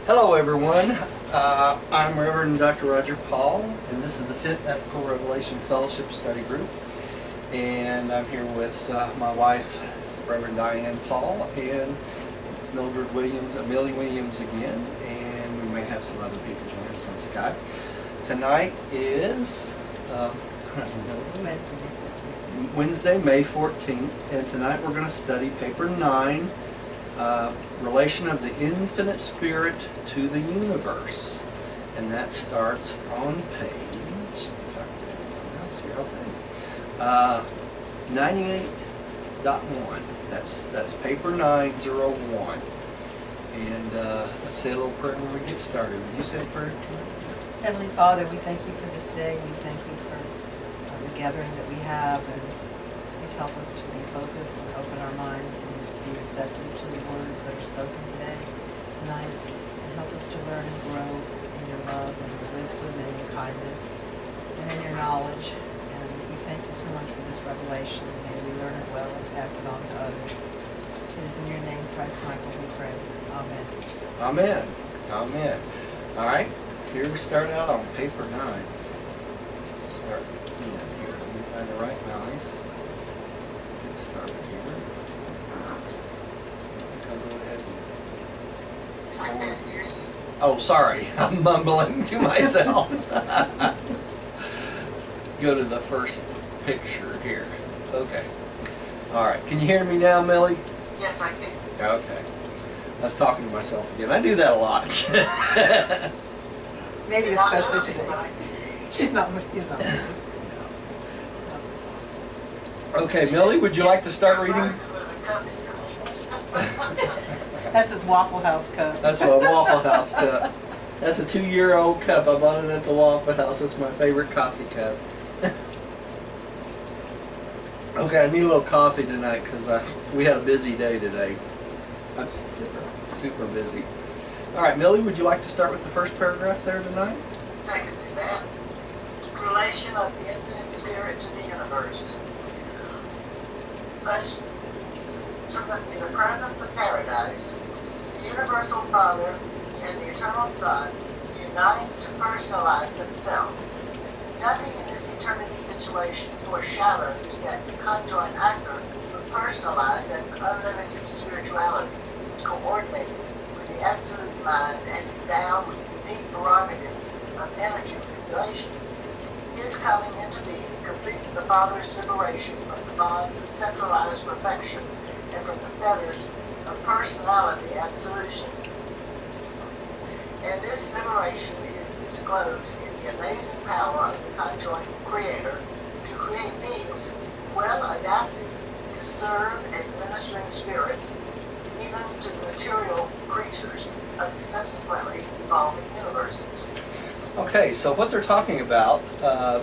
Hello everyone, I'm Reverend Dr. Roger Paul, and this is the 5th Ethical Revelation Fellowship Study Group. And I'm here with my wife, Reverend Diane Paul, and Mildred Williams, Millie Williams again, and we may have some other people join us on Skype. Tonight is Wednesday, May 14th, and tonight we're going to study paper 9, Relation of the Infinite Spirit to the Universe. And that starts on page, if I can 98.1. That's paper 901. And let's say a little prayer when we get started. Would you say a prayer tonight? Heavenly Father, we thank you for this day. We thank you for the gathering that we have, and please help us to be focused and open our minds and to be receptive to the words that are spoken tonight, and help us to learn and grow in your love and your wisdom and your kindness and in your knowledge. And we thank you so much for this revelation. May we learn it well and pass it on to others. It is in your name, Christ Michael, we pray. Amen. Amen. Amen. All right. Here we start out on paper 9. Start again here. Let me find the right mouse. Get started here. I'll go ahead and oh, sorry. I'm mumbling to myself. Go to the first picture here. Okay. All right. Can you hear me now, Millie? Yes, I can. Okay. I was talking to myself again. I do that a lot. Maybe especially today. He's not. Okay, Millie, would you like to start reading? That's his Waffle House cup. That's my Waffle House cup. That's a 2-year-old cup. I bought it at the Waffle House. It's my favorite coffee cup. Okay, I need a little coffee tonight because we had a busy day today. Super busy. All right, Millie, would you like to start with the first paragraph there tonight? I can do that. Relation of the infinite spirit to the universe. Thus, in the presence of paradise, the universal Father and the eternal Son unite to personalize themselves. Nothing in this eternity situation foreshadows that the conjoined actor will personalize as an unlimited spirituality, coordinated with the absolute mind and endowed with unique prerogatives of energy manipulation. His coming into being completes the Father's liberation from the bonds of centralized perfection and from the fetters of personality absolution. And this liberation is disclosed in the amazing power of the conjoined Creator to create beings well adapted to serve as ministering spirits, even to the material creatures of the subsequently evolving universes. Okay, so what they're talking about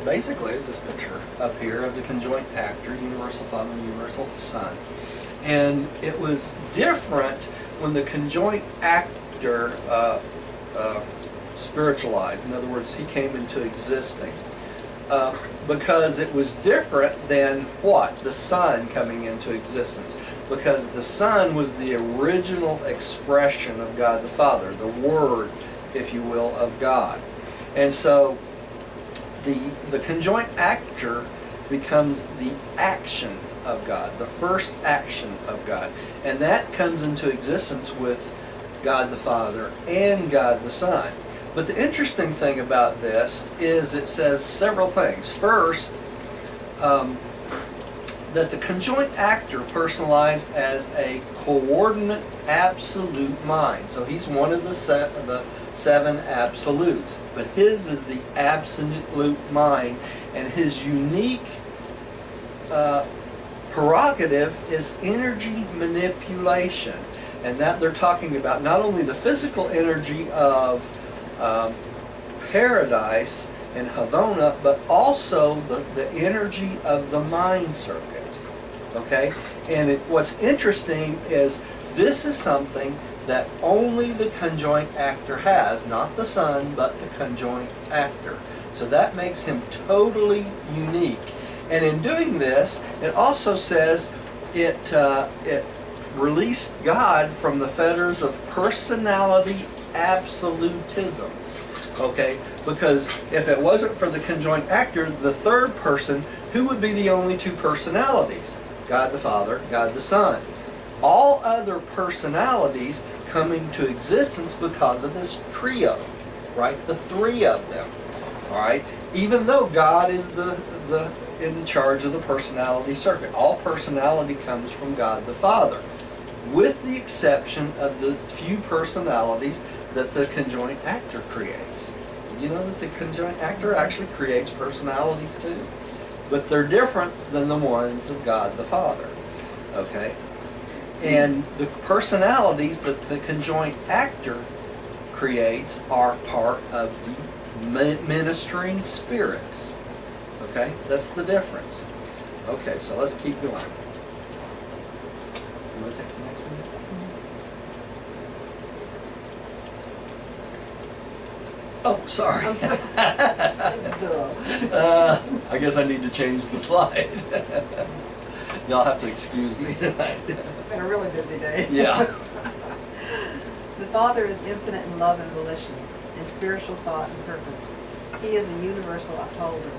basically is this picture up here of the conjoint actor, Universal Father and Universal Son. And it was different when the conjoint actor spiritualized. In other words, he came into existing. Because it was different than what? The Son coming into existence. Because the Son was the original expression of God the Father, the Word, if you will, of God. And so the conjoint actor becomes the action of God, the first action of God. And that comes into existence with God the Father and God the Son. But the interesting thing about this is it says several things. First, that the conjoint actor personalized as a coordinate absolute mind. So he's one of the 7 absolutes, but his is the absolute mind, and his unique prerogative is energy manipulation. And that they're talking about not only the physical energy of paradise and Havona, but also the energy of the mind circuit. Okay? And what's interesting is this is something that only the conjoint actor has, not the Son, but the conjoint actor. So that makes him totally unique. And in doing this, it also says it released God from the fetters of personality absolutism. Okay? Because if it wasn't for the conjoint actor, the third person, who would be the only two personalities? God the Father, God the Son. All other personalities come into existence because of this trio, right? The three of them, all right? Even though God is the in charge of the personality circuit, all personality comes from God the Father, with the exception of the few personalities that the conjoint actor creates. You know that the conjoint actor actually creates personalities too, but they're different than the ones of God the Father, okay? And the personalities that the conjoint actor creates are part of the ministering spirits. Okay? That's the difference. Okay, so let's keep going. You want to take the next one? Oh, sorry. I'm sorry. I guess I need to change the slide. Y'all have to excuse me tonight. It's been a really busy day. Yeah. The Father is infinite in love and volition, in spiritual thought and purpose. He is a universal upholder.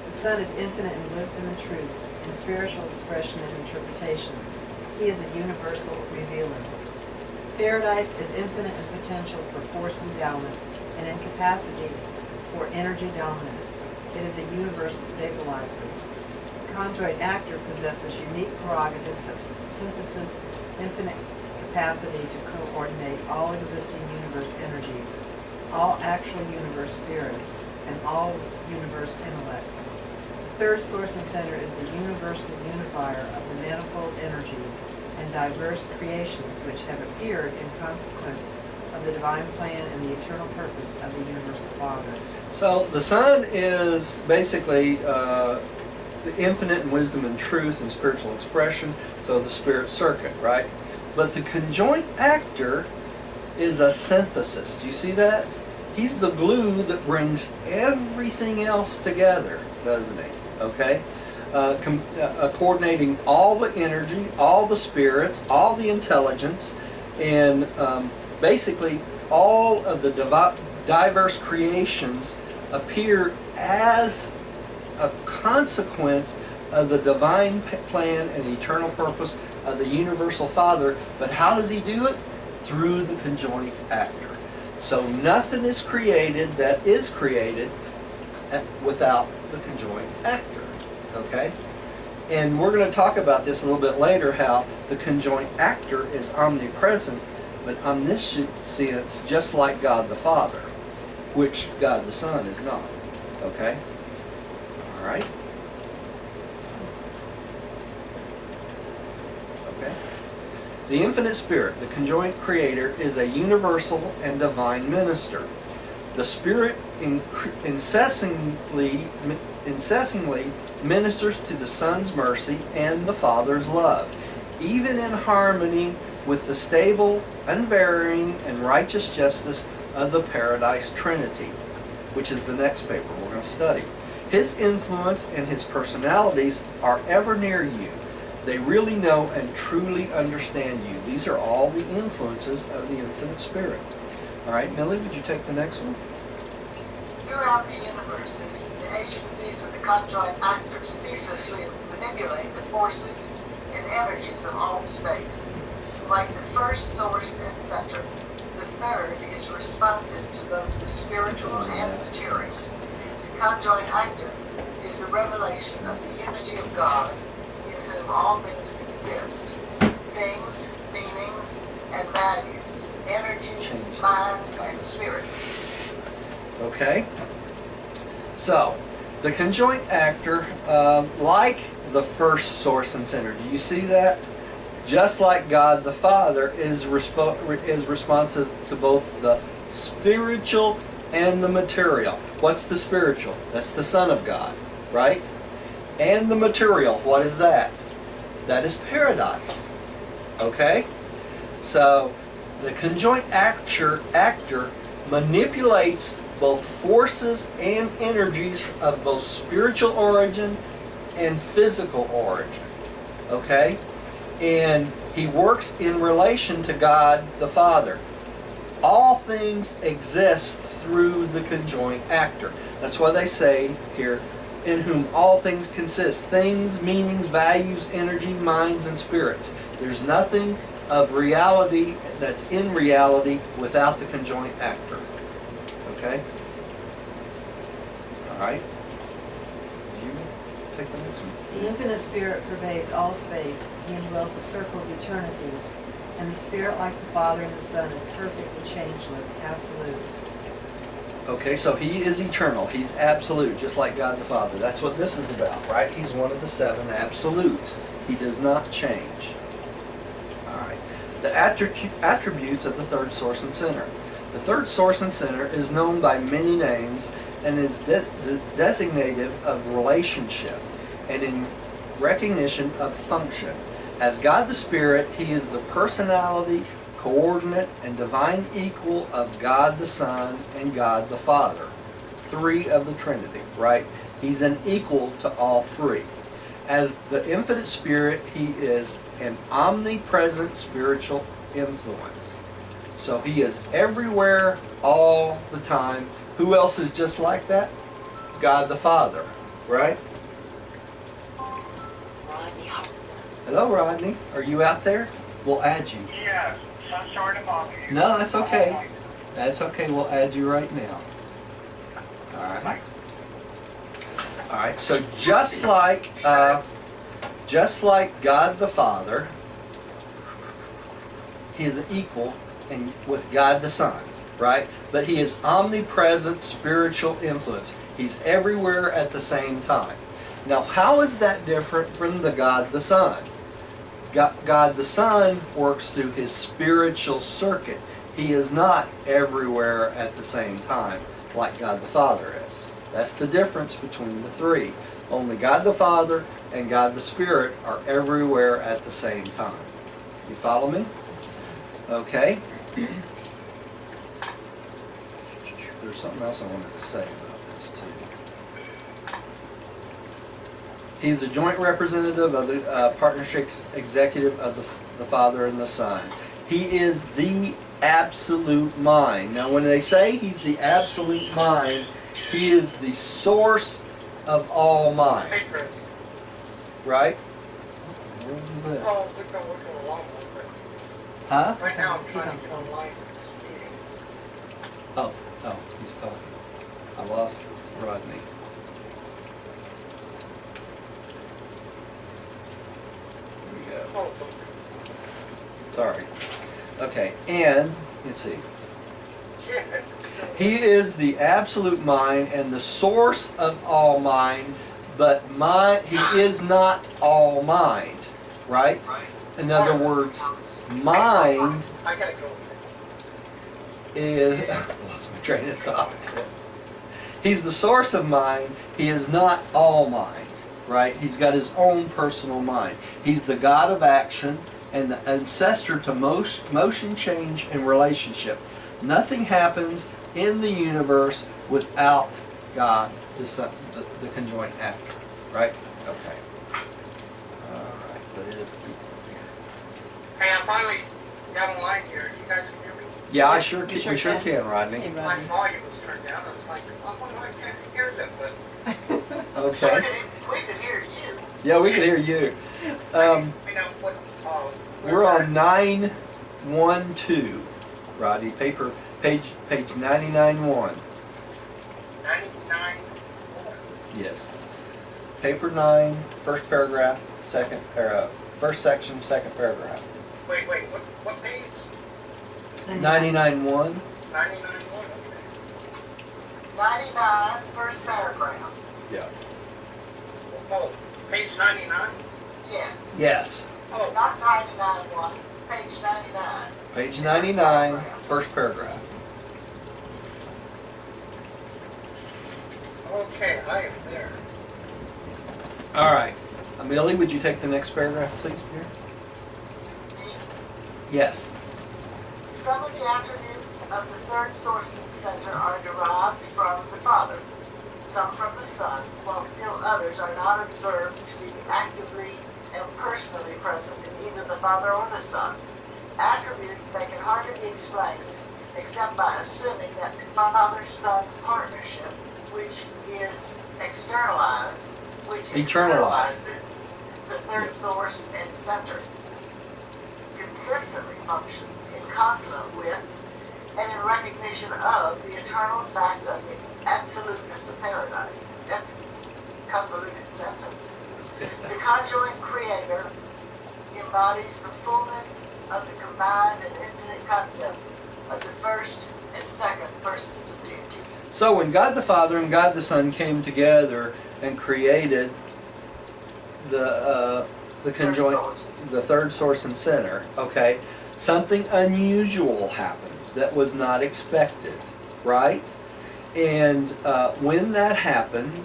The Son is infinite in wisdom and truth, in spiritual expression and interpretation. He is a universal revealer. Paradise is infinite in potential for force endowment and in capacity for energy dominance. It is a universal stabilizer. The conjoint actor possesses unique prerogatives of synthesis, infinite capacity to coordinate all existing universe energies, all actual universe spirits, and all universe intellects. The third source and center is the universal unifier of the manifold energies and diverse creations which have appeared in consequence of the divine plan and the eternal purpose of the universal Father. So the Son is basically the infinite in wisdom and truth and spiritual expression, so the spirit circuit, right? But the conjoint actor is a synthesis. Do you see that? He's the glue that brings everything else together, doesn't he? Okay? Coordinating all the energy, all the spirits, all the intelligence, and basically all of the diverse creations appear as a consequence of the divine plan and eternal purpose of the universal Father. But how does he do it? Through the conjoint actor. So nothing is created that is created without the conjoint actor. Okay? And we're going to talk about this a little bit later, how the conjoint actor is omnipresent, but omniscience, just like God the Father, which God the Son is not. Okay? All right? Okay? The infinite spirit, the conjoint creator, is a universal and divine minister. The spirit incessantly ministers to the Son's mercy and the Father's love, even in harmony with the stable, unvarying, and righteous justice of the Paradise Trinity, which is the next paper we're going to study. His influence and his personalities are ever near you. They really know and truly understand you. These are all the influences of the infinite spirit. All right, Millie, would you take the next one? Throughout the universes, the agencies of the conjoint actors ceaselessly manipulate the forces and energies of all space. Like the first source and center, the third is responsive to both the spiritual and material. The conjoint actor is the revelation of the unity of God, in whom all things consist. Things, meanings, and values, energies, minds, and spirits. Okay? So, the conjoint actor, like the first source and center, do you see that? Just like God the Father is responsive to both the spiritual and the material. What's the spiritual? That's the Son of God, right? And the material, what is that? That is paradise. Okay? So, the conjoint actor manipulates both forces and energies of both spiritual origin and physical origin. Okay? And he works in relation to God the Father. All things exist through the conjoint actor. That's why they say here, in whom all things consist. Things, meanings, values, energy, minds, and spirits. There's nothing of reality that's in reality without the conjoint actor. Okay? Alright? You take the next one. The infinite spirit pervades all space. He indwells the circle of eternity. And the spirit, like the Father and the Son, is perfectly changeless, absolute. Okay, so he is eternal. He's absolute, just like God the Father. That's what this is about, right? He's one of the 7 absolutes. He does not change. Alright. The attributes of the third source and center. The third source and center is known by many names and is designative of relationship and in recognition of function. As God the Spirit, he is the personality, coordinate, and divine equal of God the Son and God the Father. 3 of the Trinity, right? He's an equal to all 3. As the infinite Spirit, he is an omnipresent spiritual influence. So he is everywhere, all the time. Who else is just like that? God the Father, right? Hello, Rodney. Are you out there? We'll add you. Yes, so sorry to bother you. No, that's okay. That's okay. We'll add you right now. All right. All right. So just like God the Father, he is equal in with God the Son, right? But he is omnipresent spiritual influence. He's everywhere at the same time. Now, how is that different from the God the Son? God the Son works through his spiritual circuit. He is not everywhere at the same time like God the Father is. That's the difference between the 3. Only God the Father and God the Spirit are everywhere at the same time. You follow me? Okay. There's something else I wanted to say about this too. He's the joint representative of the partnership executive of the Father and the Son. He is the absolute mind. Now when they say he's the absolute mind, he is the source of all mind. Hey, Chris. Right? What was that? Oh, we've been looking along a little bit. Huh? Right now, I'm trying to get online to this meeting. Oh, he's talking. I lost Rodney. Here we go. Oh, look. Sorry. Okay, and let's see. Yeah, it's still- He is the absolute mind and the source of all mind, but he is not all mind, right? In other words, mind I gotta go. is I lost my train of thought. He's the source of mind. He is not all mind, right? He's got his own personal mind. He's the God of action and the ancestor to motion, change, and relationship. Nothing happens in the universe without God, the conjoint actor, right? Okay. All right, let's keep on here. Hey, I finally got online here. You guys can hear me? Yeah, Yeah, we sure we sure can, can. Rodney. Hey, My Rodney. volume was turned down. I was like, oh, why can't I hear them? But Okay. We could hear you. Yeah, we can hear you. I know what. We're on 912, Rodney. Page 99-1. 99. Yes. Paper 9, first paragraph, first section, second paragraph. Wait, what page? 99-1. 99.1. Okay. 99, first paragraph. Yeah. Oh, page 99. Yes. Yes. Oh, Not 99-1, page 99. Page 99, first paragraph. okay. I am there. All right. Amelie, would you take the next paragraph, please, dear? Yes. Some of the attributes of the third source and center are derived from the Father, some from the Son, while still others are not observed to be actively and personally present in either the Father or the Son. Attributes that can hardly be explained except by assuming that the father-son partnership, which is externalized, which Eternalized. internalizes the third source and center, consistently functions in consonant with and in recognition of the eternal fact of the absoluteness of paradise. That's a convoluted sentence. The conjoint creator embodies the fullness of the combined and infinite concepts of the first and second persons of deity. So when God the Father and God the Son came together and created the conjoint, source. the third source and center, okay, something unusual happened that was not expected, right? And when that happened,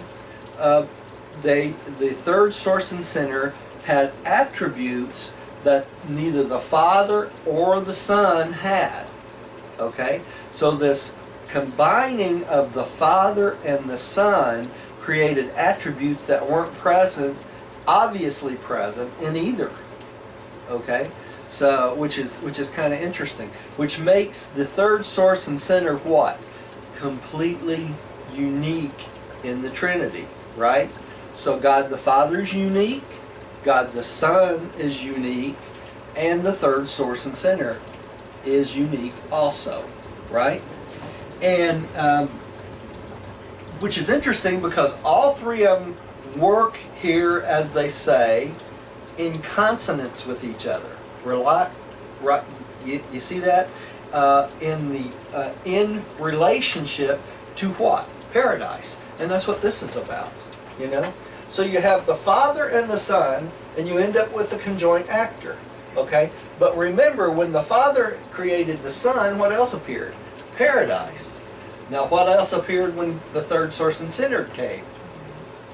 the third source and center had attributes that neither the Father or the Son had. Okay? So this combining of the Father and the Son created attributes that weren't present, obviously present in either. Okay? So which is kind of interesting. Which makes the third source and center what? Completely unique in the Trinity, right? So God the Father is unique, God the Son is unique, and the third source and center is unique also, right? And which is interesting because all three of them work here, as they say, in consonance with each other. You see that? In relationship to what? Paradise. And that's what this is about, you know? So you have the Father and the Son, and you end up with a conjoint actor, okay? But remember, when the Father created the Son, what else appeared? Paradise. Now, what else appeared when the third source and center came?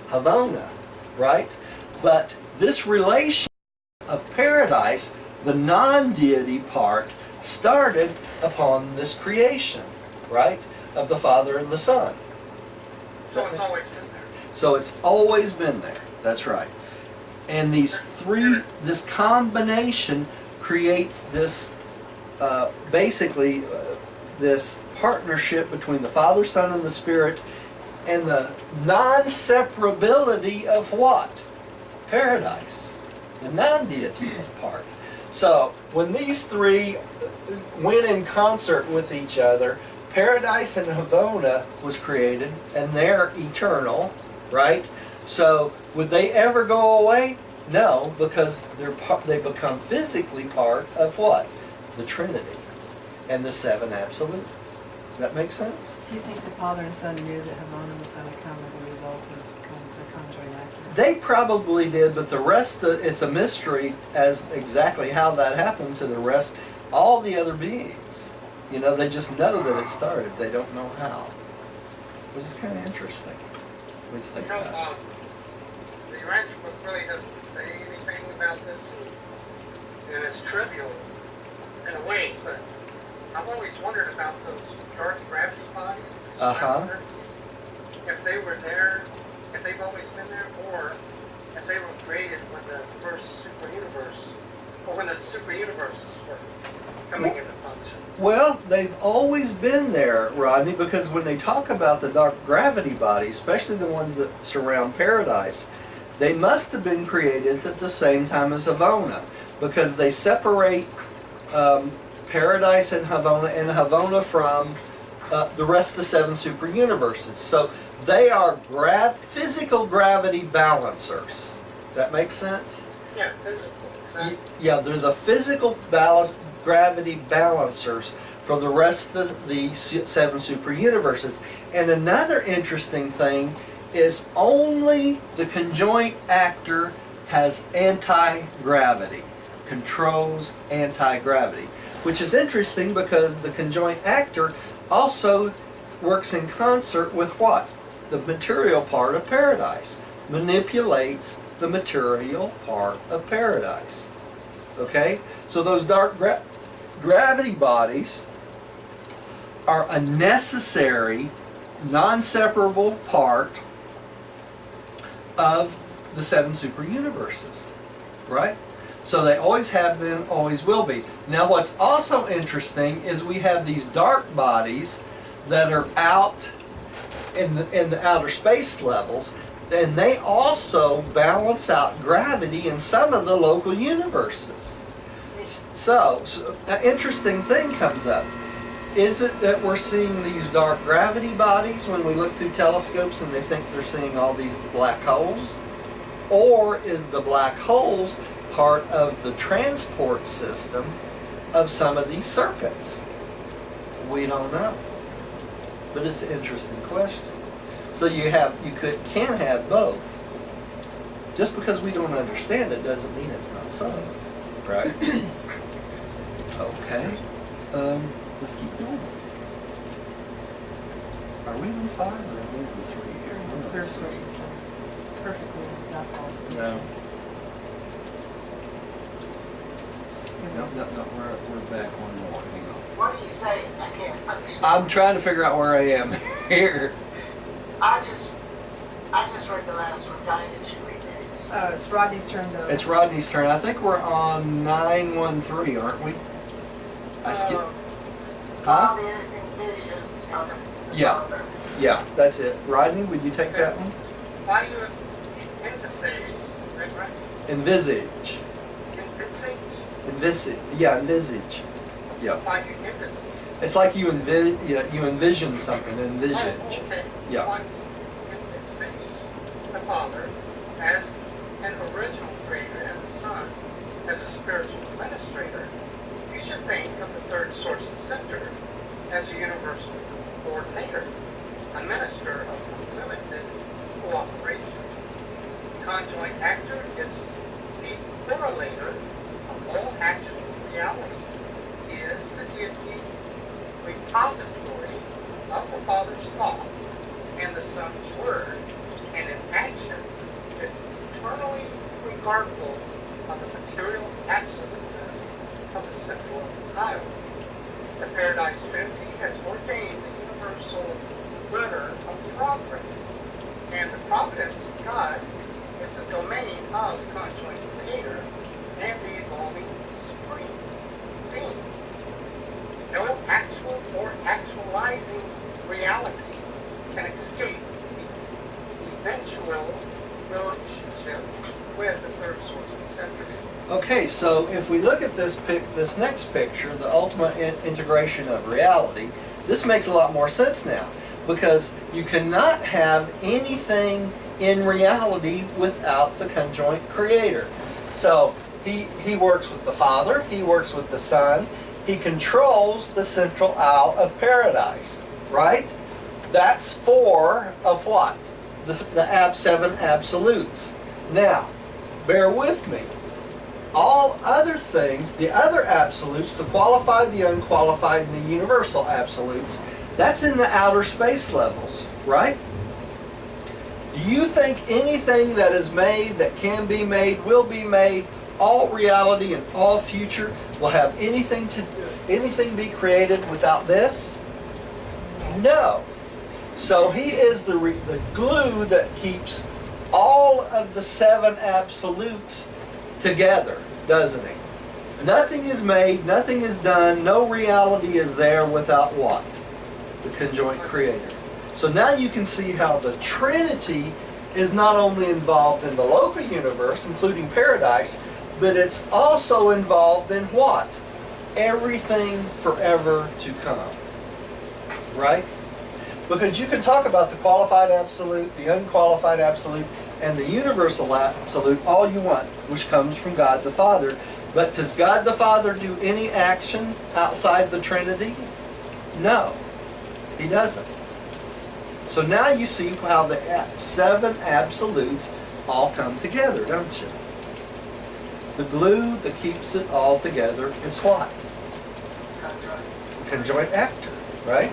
Havona, right? But this relation of paradise, the non-deity part, started upon this creation, right? Of the Father and the Son. So it's always been there. So it's always been there. That's right. And these three, this combination creates this, basically, this partnership between the Father, Son, and the Spirit, and the non-separability of what? Paradise. The non-deity part. So when these three went in concert with each other, Paradise and Havona was created, and they're eternal, right? So would they ever go away? No, because they become physically part of what? The Trinity and the seven absolutes. Does that make sense? Do you think the Father and Son knew that Havona was going to come as a result of the conjoint actor? They probably did, but the rest, it's a mystery as exactly how that happened to the rest, all the other beings. You know, they just know that it started. They don't know how. Which is kind of interesting. What do you think You know, about it? the Urantia book really doesn't say anything about this, and it's trivial in a way, but I've always wondered about those dark gravity bodies, these Uh-huh. energies, if they were there, if they've always been there, or if they were created when the first super universe, or when the super universes were coming into function. Well, they've always been there, Rodney, because when they talk about the dark gravity bodies, especially the ones that surround Paradise, they must have been created at the same time as Havona, because they separate Paradise and Havona from the rest of the seven super universes. So they are physical gravity balancers. Does that make sense? Yeah, physical, exactly. Yeah, they're the physical gravity balancers for the rest of the seven super universes. And another interesting thing is only the conjoint actor has anti-gravity, controls anti-gravity, which is interesting because the conjoint actor also works in concert with what? The material part of Paradise, manipulates the material part of Paradise. Okay? So those dark gravity bodies are a necessary, non-separable part of the seven super universes, right? So they always have been, always will be. Now what's also interesting is we have these dark bodies that are out in the outer space levels, and they also balance out gravity in some of the local universes. So an interesting thing comes up. Is it that we're seeing these dark gravity bodies when we look through telescopes and they think they're seeing all these black holes? Or is the black holes part of the transport system of some of these circuits? We don't know. But it's an interesting question. So can have both. Just because we don't understand it doesn't mean it's not so. Right? Okay. Let's keep going. Are we on 5 or are we on 3 here? We're on Third 6. source of sun. Perfectly example. No. No, we're back one more. Hang on. What are you saying? I can't understand. I'm trying to figure out where I am here. I just read the last one. Diane should read this. Oh, it's Rodney's turn though. It's Rodney's turn. I think we're on 913, aren't we? I skipped. Huh? Father envisions of the Yeah. Father. Yeah, that's it. Rodney, would you take that one? Why do you envisage, right? Envisage. Envisage? Envisage. Yeah. Why do you envisage? It's like you envision something, envisage. Oh, okay. Yeah. Why do you envisage the Father as an original creator and the Son as a spiritual administrator? You should think of the third source and center as a universal coordinator, a minister of unlimited cooperation. Conjoint actor is the correlator of all actual reality. He is the deity repository of the Father's thought and the Son's word, and in action is eternally regardful of the material absoluteness of the central child. The Paradise Trinity has ordained the universal order of progress, and the providence of God is the domain of conjoint creator and the evolving supreme being. No actual or actualizing reality can escape the eventual relationship with the third source and center. Okay, so if we look at this next picture, the ultimate integration of reality, this makes a lot more sense now, because you cannot have anything in reality without the conjoint creator. So he works with the Father, he works with the Son, he controls the central aisle of paradise, right? That's 4 of what? The 7 absolutes. Now, bear with me. All other things, the other absolutes, the qualified, the unqualified, and the universal absolutes, that's in the outer space levels, right? Do you think anything that is made, that can be made, will be made, all reality and all future will have anything be created without this? No. So he is the glue that keeps all of the 7 absolutes together, doesn't he? Nothing is made, nothing is done, no reality is there without what? The conjoint creator. So now you can see how the Trinity is not only involved in the local universe, including paradise, but it's also involved in what? Everything forever to come. Right? Because you can talk about the qualified absolute, the unqualified absolute, and the universal absolute all you want, which comes from God the Father. But does God the Father do any action outside the Trinity? No, he doesn't. So now you see how the 7 absolutes all come together, don't you? The glue that keeps it all together is what? The conjoint actor, right?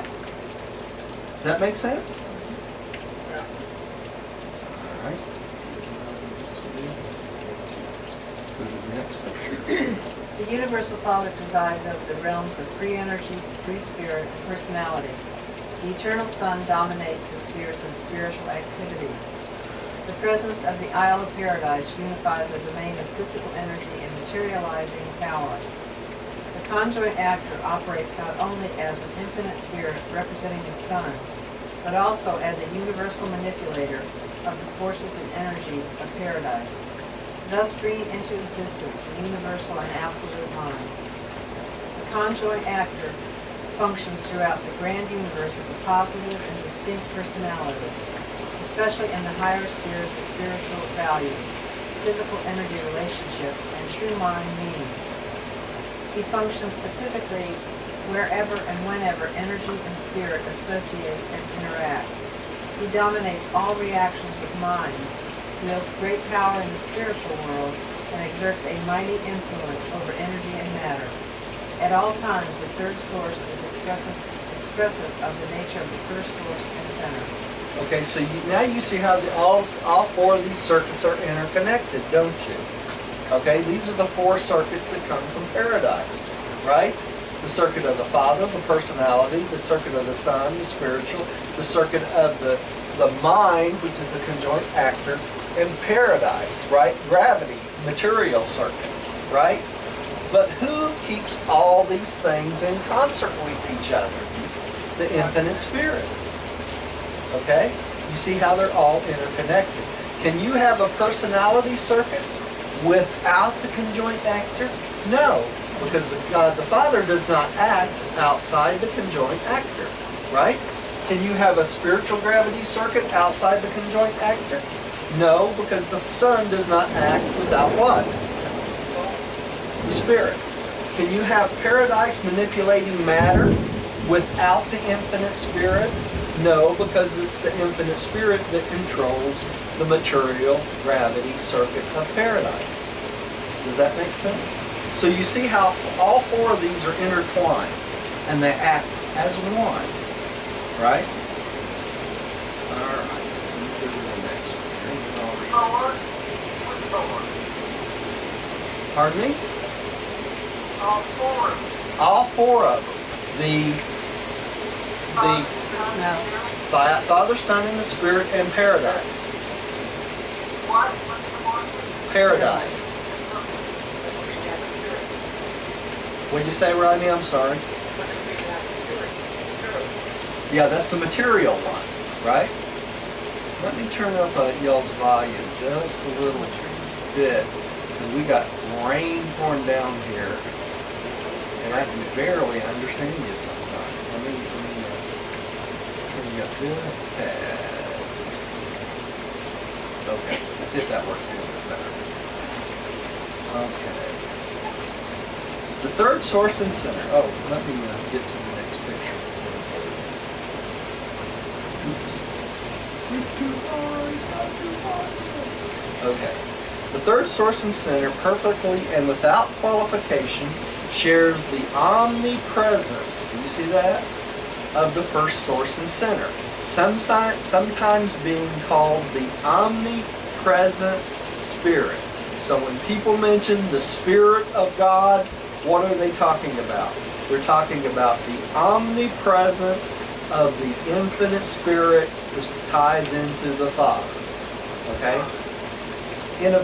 Does that make sense? Yeah. All right. Go to the next picture. The Universal Father presides over the realms of pre-energy, pre-spirit, and personality. The Eternal Son dominates the spheres of spiritual activities. The presence of the Isle of Paradise unifies a domain of physical energy and materializing power. The conjoint actor operates not only as an infinite spirit representing the sun, but also as a universal manipulator of the forces and energies of paradise, thus bringing into existence the universal and absolute mind. The conjoint actor functions throughout the grand universe as a positive and distinct personality, especially in the higher spheres of spiritual values, physical energy relationships, and true mind meanings. He functions specifically wherever and whenever energy and spirit associate and interact. He dominates all reactions with mind, wields great power in the spiritual world, and exerts a mighty influence over energy and matter. At all times, the third source is expressive of the nature of the first source and center. Okay, so now you see how all four of these circuits are interconnected, don't you? Okay, these are the four circuits that come from paradise, right? The circuit of the Father, the personality, the circuit of the Son, the spiritual, the circuit of the mind, which is the conjoint actor, and paradise, right? Gravity, material circuit, right? But who keeps all these things in concert with each other? The infinite spirit. Okay? You see how they're all interconnected. Can you have a personality circuit without the conjoint actor? No, because God the Father does not act outside the conjoint actor, right? Can you have a spiritual gravity circuit outside the conjoint actor? No, because the Son does not act without what? The Spirit. Can you have paradise manipulating matter without the infinite Spirit? No, because it's the infinite Spirit that controls the material gravity circuit of paradise. Does that make sense? So you see how all four of these are intertwined and they act as one, right? All right. Let me go to the next one. Pardon me? All four. All four of them. The Father, Son, and the Spirit, and paradise. What? What's the one? Paradise. What'd you say, Rodney? I'm sorry. Yeah, that's the material one, right? Let me turn up y'all's volume just a little bit, because we got rain pouring down here, and I can barely understand you sometimes. Let me turn you up just a tad. Okay, let's see if that works a little bit better. Okay. The third source and center. Oh, let me get to the next picture. Oops. Too far, it's not too far. Okay. The third source and center perfectly and without qualification shares the omnipresence, do you see that? Of the first source and center. Sometimes being called the omnipresent Spirit. So when people mention the Spirit of God, what are they talking about? They're talking about the omnipresent of the infinite Spirit which ties into the Father. Okay? In a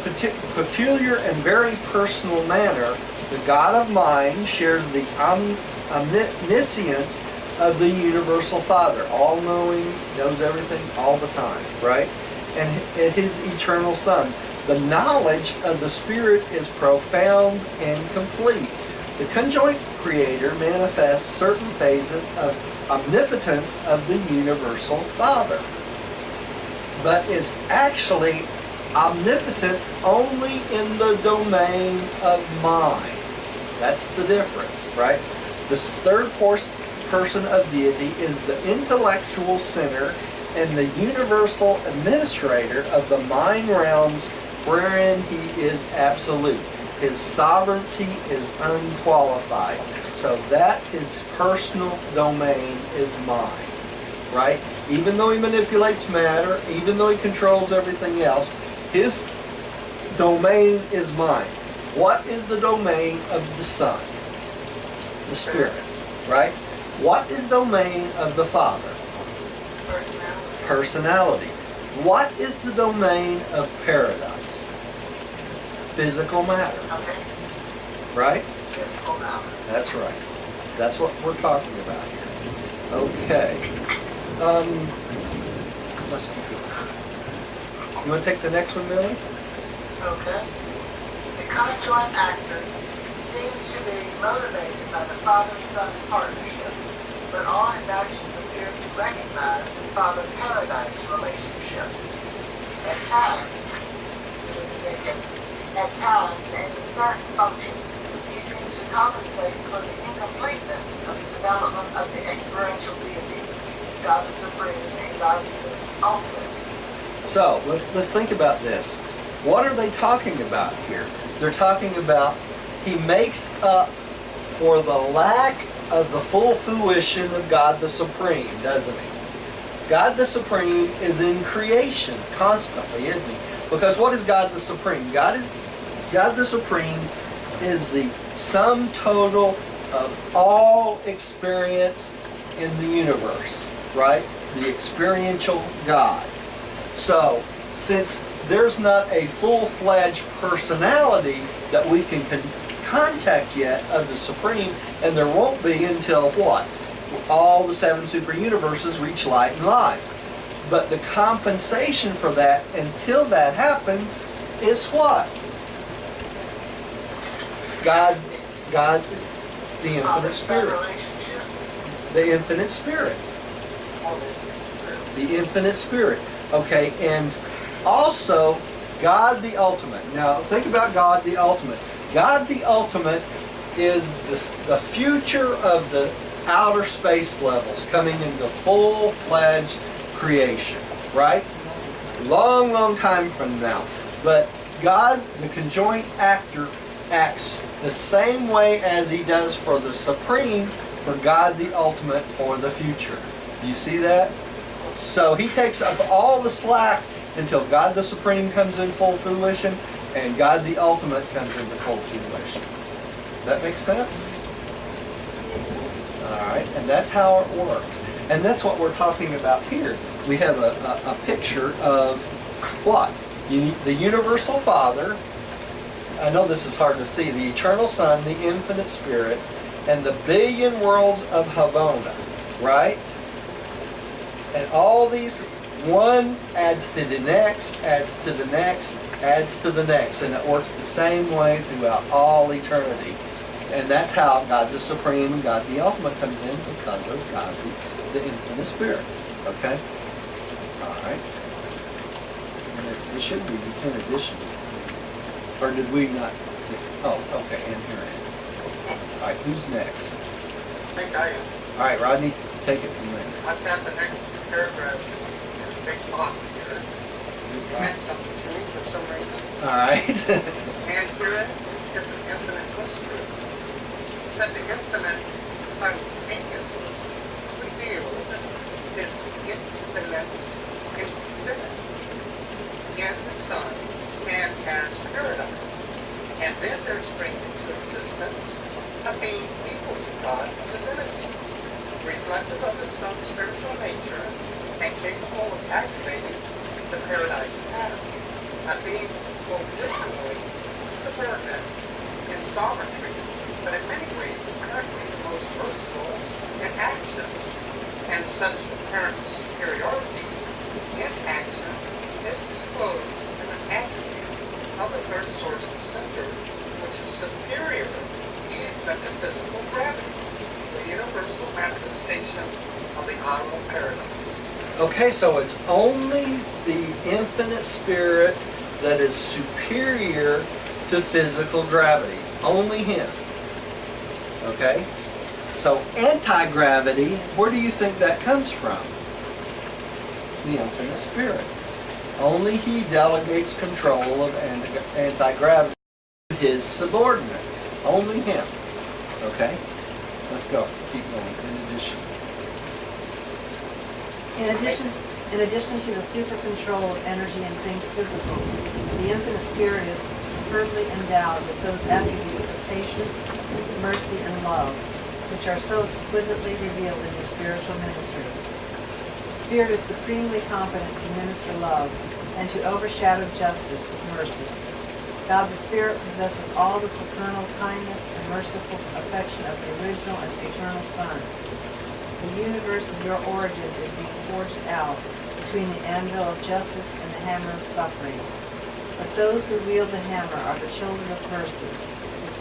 peculiar and very personal manner, the God of mind shares the omniscience of the universal Father, all-knowing, knows everything all the time, right? And his eternal Son. The knowledge of the Spirit is profound and complete. The conjoint Creator manifests certain phases of omnipotence of the universal Father, but is actually omnipotent only in the domain of mind. That's the difference, right? This third person of deity is the intellectual center and the universal administrator of the mind realms wherein he is absolute. His sovereignty is unqualified. So that his personal domain is mind, right? Even though he manipulates matter, even though he controls everything else, his domain is mind. What is the domain of the Son? The Spirit, right? What is the domain of the Father? Personality. Personality. What is the domain of paradise? Physical matter, Okay? right? Physical matter. That's right. That's what we're talking about here. Okay. Let's keep going. You want to take the next one, Billy? Okay? The conjoint actor seems to be motivated by the father-son partnership, but all his actions appear to recognize the father-paradise relationship. At times, and in certain functions, he seems to compensate for the incompleteness of the development of the experiential deities, God the Supreme and God the Ultimate. So let's think about this. What are they talking about here? They're talking about he makes up for the lack of the full fruition of God the Supreme, doesn't he? God the Supreme is in creation constantly, isn't he? Because what is God the Supreme? God the Supreme is the sum total of all experience in the universe, right? The experiential God. So, since there's not a full-fledged personality that we can contact yet of the Supreme, and there won't be until what? All the 7 super universes reach light and life. But the compensation for that, until that happens, is what? God, the infinite spirit. Relationship. The infinite spirit. All this is The infinite spirit. Okay, and also God the ultimate. Now think about God the ultimate. God the ultimate is the future of the outer space levels coming into full-fledged creation, right? Long, long time from now. But God, the conjoint actor, acts the same way as he does for the Supreme, for God the ultimate, for the future. Do you see that? So he takes up all the slack until God the Supreme comes in full fruition and God the ultimate comes into full fruition. Does that make sense? Alright, and that's how it works. And that's what we're talking about here. We have a picture of what? The universal Father. I know this is hard to see. The eternal Son, the infinite Spirit, and the billion worlds of Havona, right? And all these, one adds to the next, adds to the next, adds to the next, and it works the same way throughout all eternity. And that's how God the Supreme and God the Ultimate comes in, because of God the infinite Spirit. Okay? Alright. And it should be in addition. Or did we not? Oh, okay, and here it is. Alright, who's next? I think I am. Alright, Rodney, take it from there. I've got the next paragraph in a big box here. You meant something to me for some reason. Alright. And herein is an infinite mystery, that the infinite simultaneously revealed is infinite infinity in the Son and as paradise. And then there springs into existence a being equal to God in divinity, reflective of the Son's spiritual nature and capable of activating the paradise pattern, a being positionally subordinate in sovereignty, but in many ways apparently the most versatile in action, and such apparent superiority in action is disclosed in an attribute of the third source and center, which is superior even to physical gravity, the universal manifestation of the aural paradise. Okay, so it's only the infinite Spirit that is superior to physical gravity. Only Him. Okay? So anti-gravity, where do you think that comes from? The infinite Spirit. Only He delegates control of anti-gravity to His subordinates. Only Him. Okay? Let's go. Keep going. In addition to the super control of energy and things physical, the infinite spirit is superbly endowed with those attributes of patience, mercy, and love, which are so exquisitely revealed in the spiritual ministry. Spirit is supremely competent to minister love and to overshadow justice with mercy. God the Spirit possesses all the supernal kindness and merciful affection of the original and eternal Son. The universe of your origin is being forged out between the anvil of justice and the hammer of suffering. But those who wield the hammer are the children of mercy, the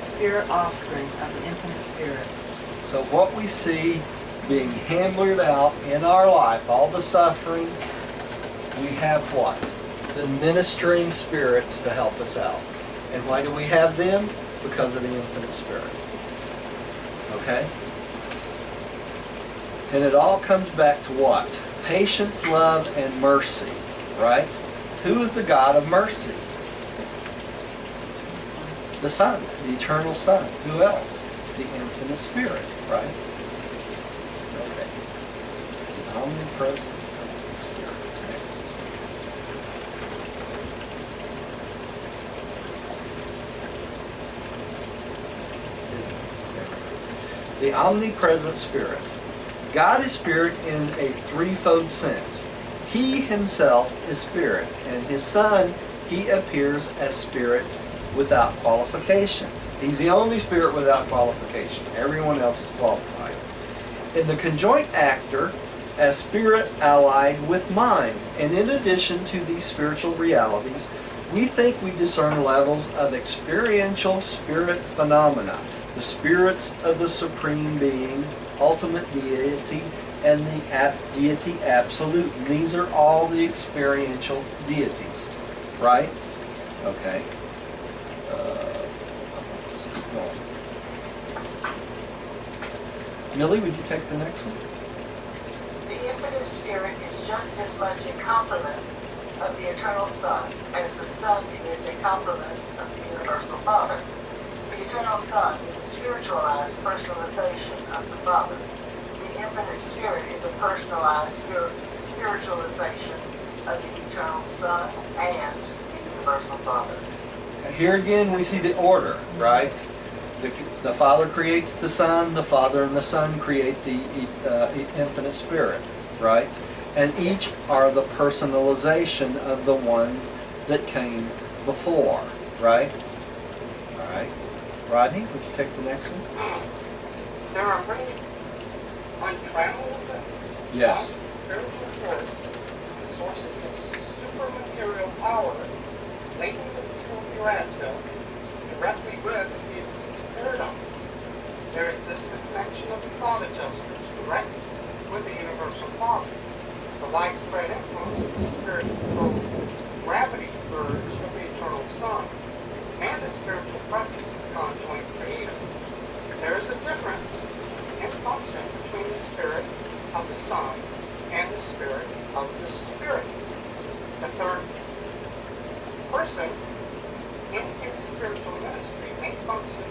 spirit offspring of the infinite Spirit. So what we see being hammered out in our life, all the suffering, we have what? The ministering spirits to help us out. And why do we have them? Because of the infinite Spirit. Okay? And it all comes back to what? Patience, love, and mercy, right? Who is the God of mercy? The Son, the eternal Son. Who else? The infinite Spirit, right? Okay. The omnipresence of the Spirit. Next. The omnipresent Spirit. God is Spirit in a threefold sense. He himself is Spirit, and his Son, he appears as Spirit without qualification. He's the only Spirit without qualification. Everyone else is qualified. In the conjoint actor, as Spirit allied with mind. And in addition to these spiritual realities, we think we discern levels of experiential spirit phenomena. The spirits of the Supreme Being, ultimate deity, and the deity absolute. And these are all the experiential deities, right? Okay. Let's keep going. Millie, would you take the next one? The infinite Spirit is just as much a complement of the eternal Son as the Son is a complement of the universal Father. The eternal Son is a spiritualized personalization of the Father. The infinite Spirit is a personalized spiritualization of the eternal Son and the universal Father. And here again we see the order, right? The Father creates the Son, the Father and the Son create the infinite Spirit, right? And each are the personalization of the ones that came before, right? All right. Rodney, would you take the next one? There are many untrammeled Yes. spiritual force and sources of supermaterial power linking the people of Urantia directly with the deity's paradigms. There exists a connection of the thought adjusters direct with the universal Father. The widespread influence of the spirit-controlled gravity urge of the eternal Son, and the spiritual presence of the conjoint creator. There is a difference in function between the spirit of the Son and the spirit of the Spirit. The third person in his spiritual ministry may function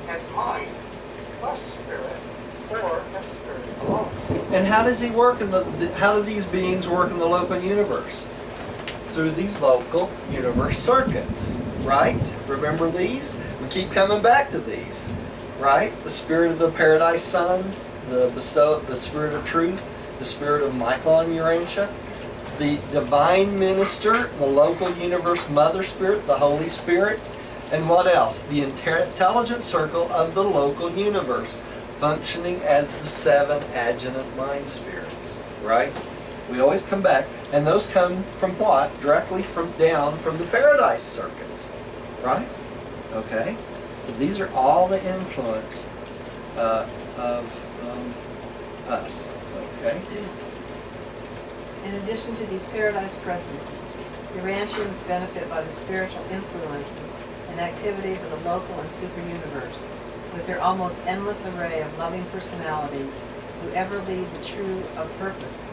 as mind plus spirit, or as spirit alone. And how does he work how do these beings work in the local universe? Through these local universe circuits, right? Remember these? We keep coming back to these, right? The spirit of the Paradise Sons, the spirit of truth, the spirit of Michael and Urantia, the divine minister, the local universe mother spirit, the Holy Spirit, and what else? The intelligent circle of the local universe, functioning as the 7 adjunct mind spirits, right? We always come back, and those come from what? Directly from down from the Paradise circuits, right? Okay? So these are all the influence of us, okay? In addition to these paradise presences, Urantians benefit by the spiritual influences and activities of the local and super universe, with their almost endless array of loving personalities who ever lead the true of purpose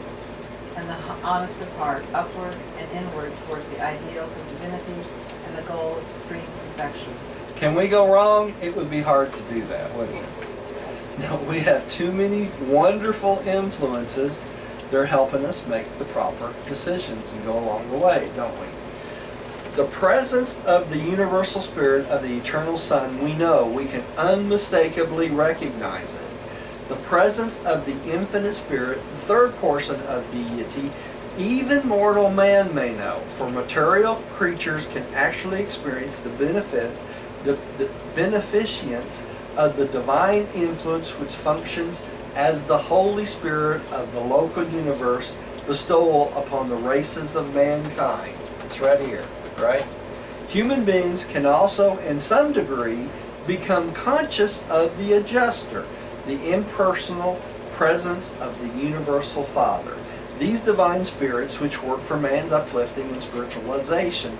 and the honest of heart upward and inward towards the ideals of divinity and the goal of supreme perfection. Can we go wrong? It would be hard to do that, wouldn't it? No, we have too many wonderful influences. They're helping us make the proper decisions and go along the way, don't we? The presence of the universal spirit of the eternal Son, we know, we can unmistakably recognize it. the presence of the infinite spirit, the third portion of deity, even mortal man may know. For material creatures can actually experience the beneficence of the divine influence which functions as the Holy Spirit of the local universe bestowal upon the races of mankind. It's right here, right? Human beings can also, in some degree, become conscious of the adjuster, the impersonal presence of the universal Father. These divine spirits, which work for man's uplifting and spiritualization,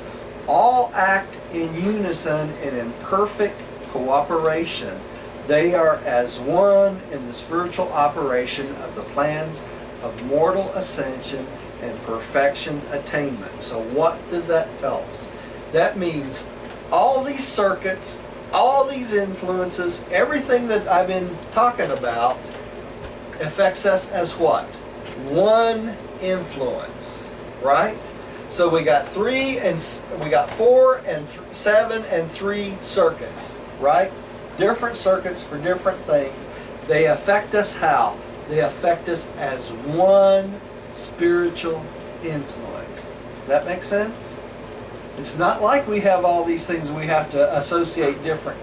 all act in unison and in perfect cooperation. They are as one in the spiritual operation of the plans of mortal ascension and perfection attainment. So what does that tell us? That means all these circuits, all these influences, everything that I've been talking about affects us as what? One influence, right? So we got 4 and 7 and 3 circuits, right? Different circuits for different things. They affect us how? They affect us as one spiritual influence. That makes sense? It's not like we have all these things we have to associate different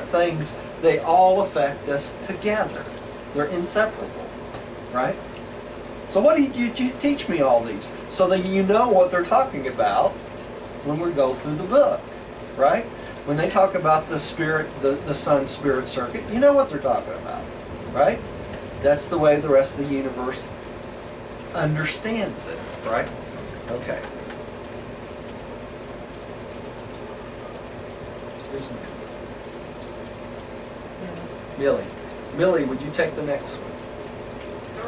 things. They all affect us together. They're inseparable, right? So what do you teach me all these? So that you know what they're talking about when we go through the book, right? When they talk about the spirit, the sun spirit circuit, you know what they're talking about, right? That's the way the rest of the universe understands it, right? Okay. Who's next? Millie. Millie, would you take the next one?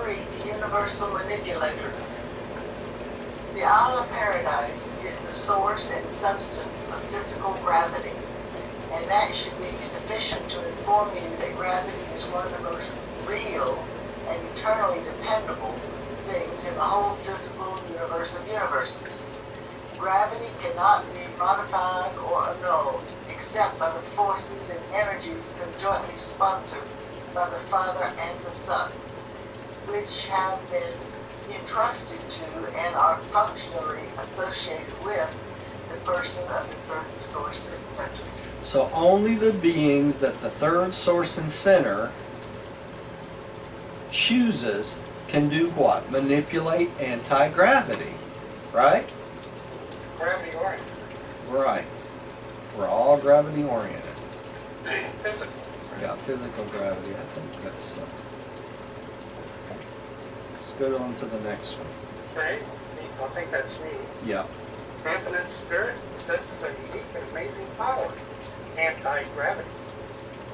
3. The universal manipulator. The Isle of Paradise is the source and substance of physical gravity, and that should be sufficient to inform you that gravity is one of the most real and eternally dependable things in the whole physical universe of universes. Gravity cannot be modified or annulled except by the forces and energies conjointly sponsored by the Father and the Son, which have been entrusted to and are functionally associated with the person of the third source and center. So only the beings that the third source and center chooses can do what? Manipulate anti-gravity, right? Gravity oriented. Right. We're all gravity oriented. Physical. Yeah, physical gravity. I think that's. Let's go on to the next one. Okay, I think that's me. Yeah. The infinite spirit possesses a unique and amazing power, anti-gravity.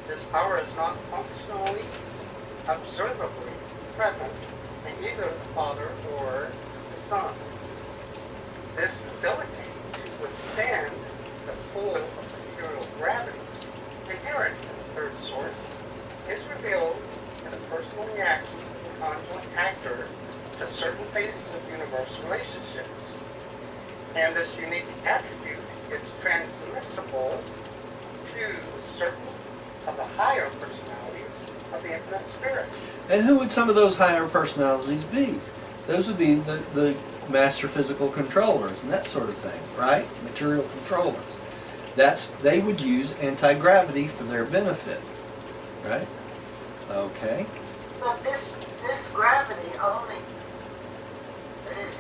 This power is not functionally, observably present in either the Father or the Son. This ability to withstand the pull of material gravity inherent in the third source is revealed in the personal reactions of the conjoint actor to certain phases of universal relationships. And this unique attribute is transmissible to certain of the higher personalities of the infinite spirit. And who would some of those higher personalities be? Those would be the master physical controllers and that sort of thing, right? Material controllers. They would use anti-gravity for their benefit, right? Okay. But this gravity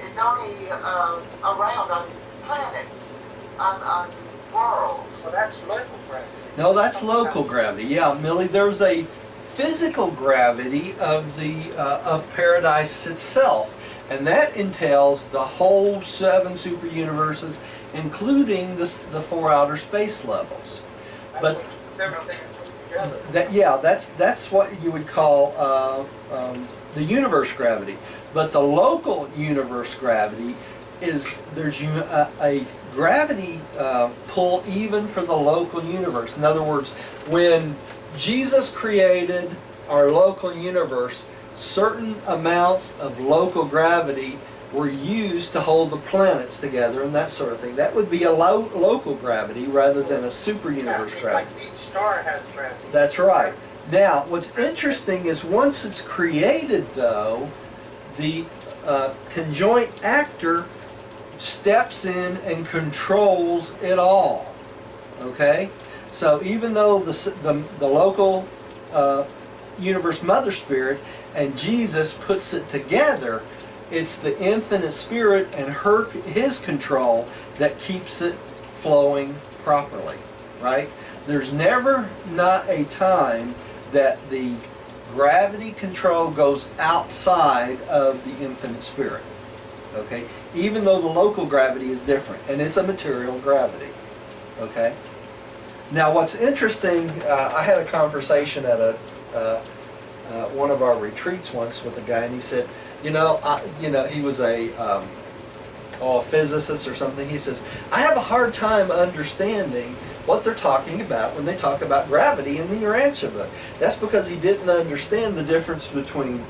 is only around on planets, on worlds. So that's local gravity. No, that's local gravity. Yeah, Millie, there's a physical gravity of of paradise itself, and that entails the whole 7 super universes, including the 4 outer space levels. But Several things put together. that's what you would call the universe gravity. But the local universe gravity is there's a gravity pull even for the local universe. In other words, when Jesus created our local universe, certain amounts of local gravity were used to hold the planets together and that sort of thing. That would be a local gravity rather than a super universe Yeah, gravity. like each star has gravity. That's right. Now, what's interesting is once it's created, though, the conjoint actor steps in and controls it all. Okay? So even though the local universe mother spirit and Jesus puts it together, it's the infinite spirit and his control that keeps it flowing properly, right? There's never not a time that the gravity control goes outside of the infinite spirit, okay? Even though the local gravity is different, and it's a material gravity, okay? Now what's interesting, I had a conversation at one of our retreats once with a guy, and he said, he was a physicist or something. He says, I have a hard time understanding what they're talking about when they talk about gravity in the Urantia book. That's because he didn't understand the difference between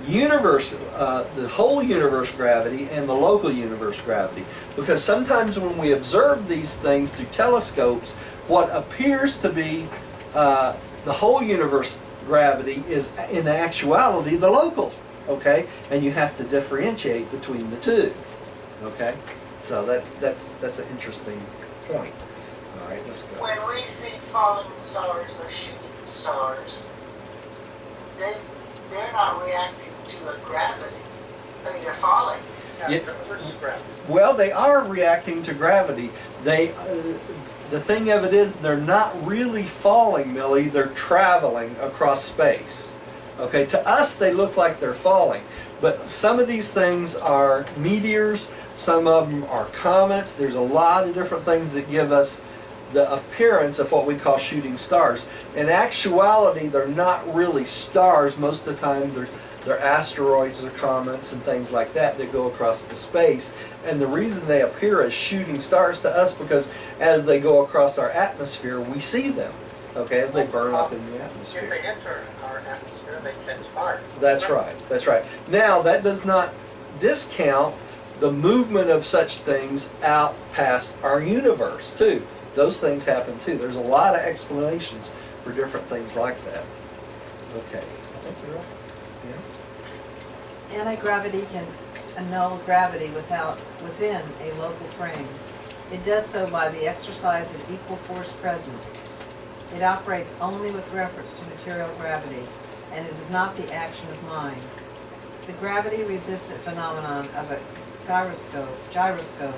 the whole universe gravity and the local universe gravity. Because sometimes when we observe these things through telescopes, what appears to be the whole universe gravity is in actuality the local, okay? And you have to differentiate between the two, okay? So that's an interesting point. All right, let's go. When we see falling stars or shooting stars, they're not reacting to a gravity. I mean, they're falling. Yeah. Versus gravity. Well, they are reacting to gravity. The thing of it is, they're not really falling, Millie. They're traveling across space. Okay, to us they look like they're falling, but some of these things are meteors. Some of them are comets. There's a lot of different things that give us the appearance of what we call shooting stars. In actuality, they're not really stars. Most of the time, they're asteroids or comets and things like that go across the space. And the reason they appear as shooting stars to us because as they go across our atmosphere, we see them. Okay, as they burn up in the If atmosphere. they enter our atmosphere, they catch fire. That's right. That's right. Now, that does not discount the movement of such things out past our universe, too. Those things happen, too. There's a lot of explanations for different things like that. Okay. I think you're right. Yeah. Anti-gravity can annul gravity within a local frame. It does so by the exercise of equal force presence. It operates only with reference to material gravity, and it is not the action of mind. The gravity-resistant phenomenon of a gyroscope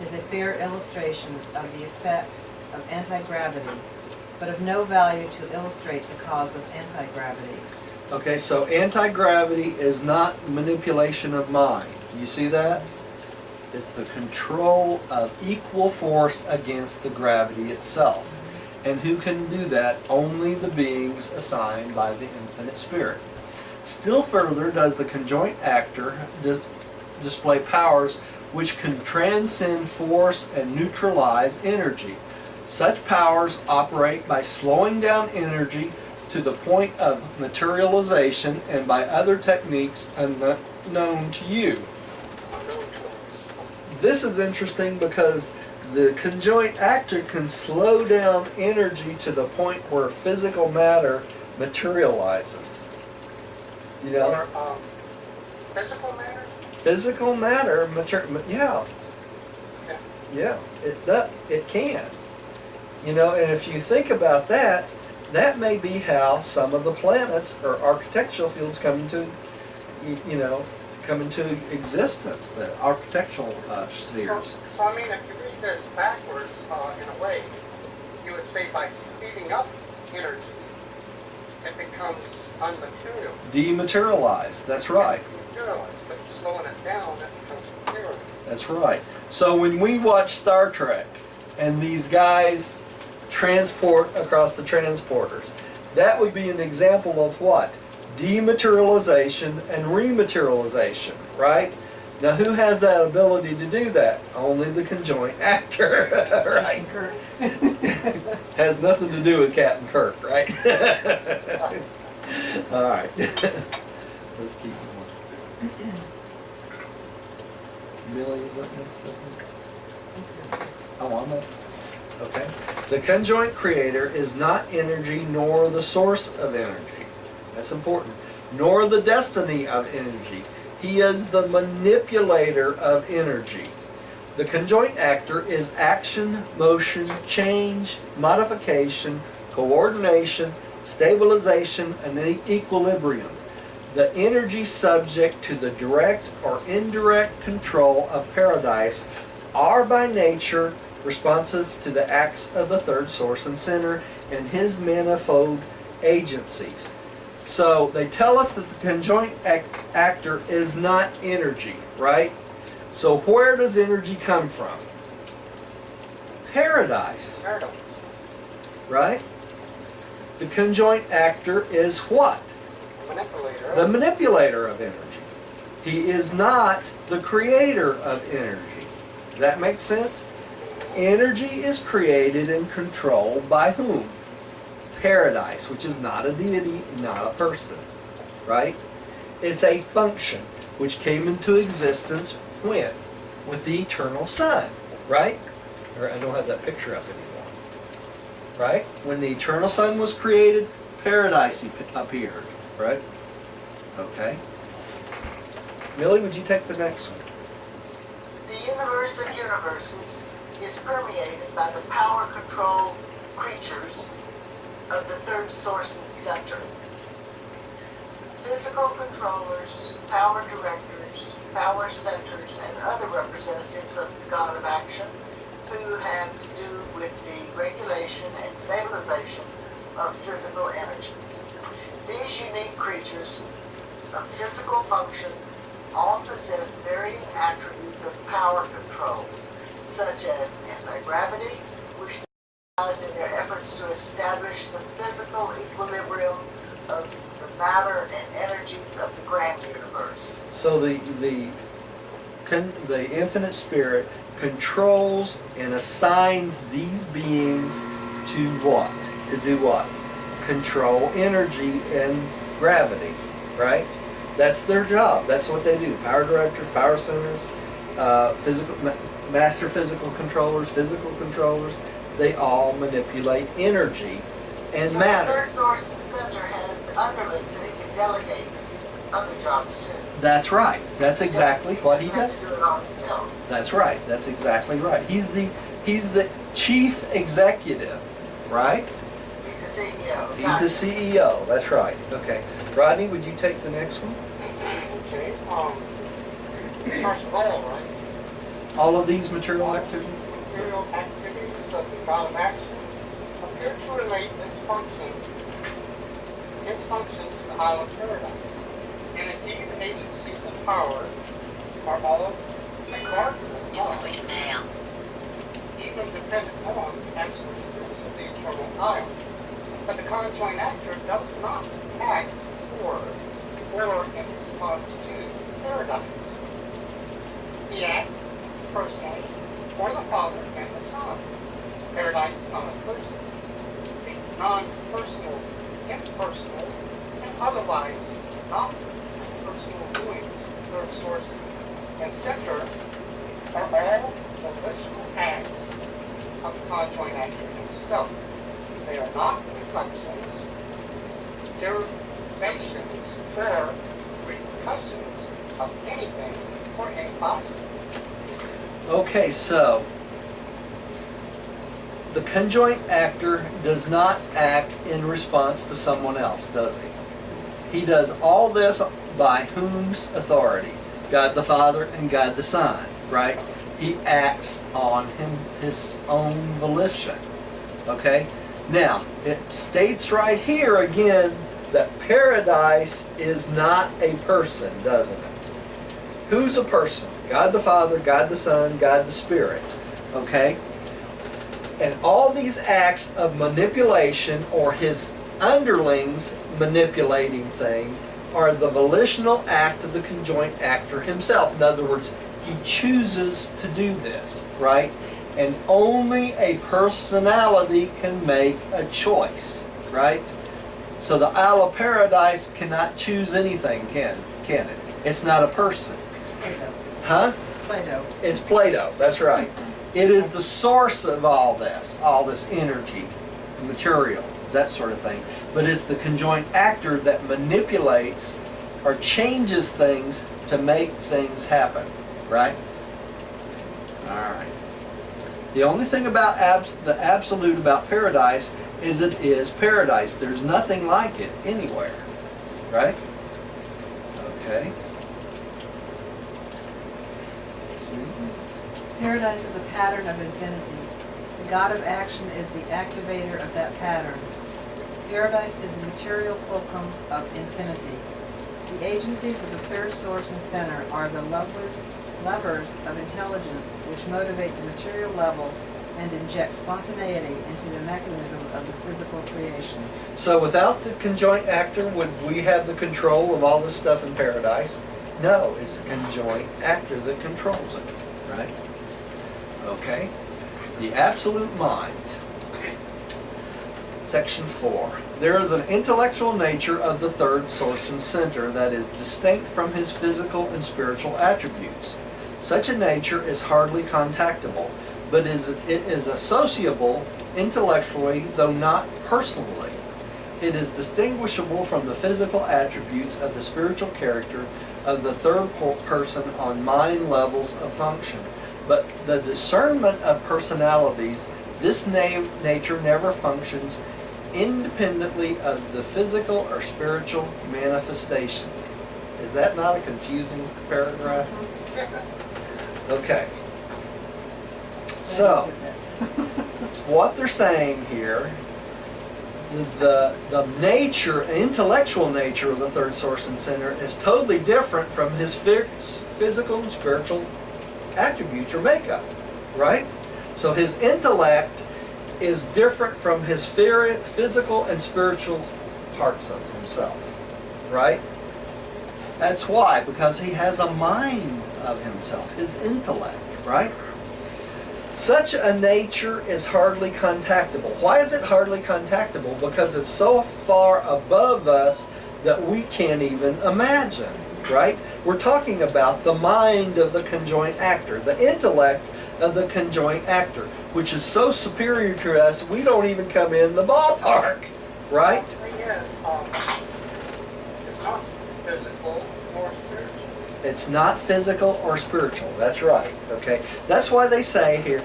is a fair illustration of the effect of anti-gravity, but of no value to illustrate the cause of anti-gravity. Okay, so anti-gravity is not manipulation of mind. Do you see that? It's the control of equal force against the gravity itself. And who can do that? Only the beings assigned by the infinite spirit. Still further does the conjoint actor display powers which can transcend force and neutralize energy. Such powers operate by slowing down energy to the point of materialization and by other techniques unknown to you. This is interesting because the conjoint actor can slow down energy to the point where physical matter materializes. You know? Or physical matter? Physical matter, yeah. Okay. Yeah, it can. You know, and if you think about that, that may be how some of the planets or architectural fields come into existence, the architectural spheres. So I mean, if you read this backwards, in a way, you would say by speeding up energy, it becomes unmaterial. Dematerialized, that's right. Materialized, but slowing it down, it becomes material. That's right. So when we watch Star Trek and these guys transport across the transporters, that would be an example of what? Dematerialization and rematerialization, right? Now who has that ability to do that? Only the conjoint actor, right? Has nothing to do with Captain Kirk, right? All right. Let's keep going. Millie is up next. Oh, I'm up. Okay? The conjoint creator is not energy nor the source of energy. That's important. Nor the destiny of energy. He is the manipulator of energy. The conjoint actor is action, motion, change, modification, coordination, stabilization, and equilibrium. The energy subject to the direct or indirect control of paradise are by nature responsive to the acts of the third source and center and his manifold agencies. So they tell us that the conjoint actor is not energy, right? So where does energy come from? Paradise, Paradox. right? The conjoint actor is what? Manipulator. The manipulator of energy. He is not the creator of energy. Does that make sense? Energy is created and controlled by whom? Paradise, which is not a deity, not a person, right? It's a function which came into existence when? With the eternal Son, right? Or I don't have that picture up anymore. Right? When the eternal Son was created, paradise appeared, right? Okay. Millie, would you take the next one? The universe of universes is permeated by the power-controlled creatures of the third source and center. Physical controllers, power directors, power centers, and other representatives of the God of action who have to do with the regulation and stabilization of physical energies. These unique creatures of physical function all possess varying attributes of power control, such as anti-gravity, which lies in their efforts to establish the physical equilibrium of the matter and energies of the grand universe. So the infinite spirit controls and assigns these beings to what? To do what? Control energy and gravity, right? That's their job. That's what they do. Power directors, power centers, master physical controllers, they all manipulate energy and So matter. the third source and center has underlings that it can delegate other jobs to. That's right. That's exactly what he does. doesn't have to do it all himself. That's right. That's exactly right. He's the chief executive, right? He's the CEO. He's the CEO. That's right. Okay. Rodney, would you take the next one? Okay. First of all, right? All of these material All of activities? these material activities of the God of action appear to relate his function to the Isle of Paradise. And indeed, the agencies of power are all regarded as Your God, voicemail. even dependent on the absoluteness of the eternal Isle. But the conjoint actor does not act for or in response to paradise. He acts personally for the Father and the Son. Paradise is not a person. The non-personal, impersonal, and otherwise not personal doings, third source and center, are all volitional acts of the conjoint actor himself. They are not reflections, derivations, or repercussions of anything or anybody. Okay, so the conjoint actor does not act in response to someone else, does he? He does all this by whom's authority? God the Father and God the Son, right? He acts on his own volition. Okay? Now, it states right here again that paradise is not a person, doesn't it? Who's a person? God the Father, God the Son, God the Spirit. Okay? And all these acts of manipulation, or his underlings manipulating thing, are the volitional act of the conjoint actor himself. In other words, he chooses to do this, right? And only a personality can make a choice, right? So the Isle of Paradise cannot choose anything, can it? It's not a person. Plato. Huh? It's Plato. It's Plato, that's right. It is the source of all this energy, material, that sort of thing. But it's the conjoint actor that manipulates or changes things to make things happen, right? All right. The only thing about the absolute about paradise is it is paradise. There's nothing like it anywhere, right? Okay. Paradise is a pattern of infinity. The God of action is the activator of that pattern. Paradise is the material fulcrum of infinity. The agencies of the third source and center are the levers of intelligence which motivate the material level and inject spontaneity into the mechanism of the physical creation. So without the conjoint actor, would we have the control of all this stuff in paradise? No, it's the conjoint actor that controls it, right? Okay. The absolute mind. Section 4. There is an intellectual nature of the third source and center that is distinct from his physical and spiritual attributes. Such a nature is hardly contactable, but it is associable intellectually, though not personally. It is distinguishable from the physical attributes of the spiritual character of the third person on mind levels of function. But the discernment of personalities, this nature never functions independently of the physical or spiritual manifestations. Is that not a confusing paragraph? Okay. So, what they're saying here, the nature, intellectual nature of the third source and center is totally different from his physical and spiritual attributes or makeup, right? So his intellect is different from his physical and spiritual parts of himself, right? That's why, because he has a mind of himself, his intellect, right? Such a nature is hardly contactable. Why is it hardly contactable? Because it's so far above us that we can't even imagine, right? We're talking about the mind of the conjoint actor, the intellect of the conjoint actor, which is so superior to us, we don't even come in the ballpark, right? The thing is, it's not physical nor spiritual. It's not physical or spiritual. That's right. Okay. That's why they say here,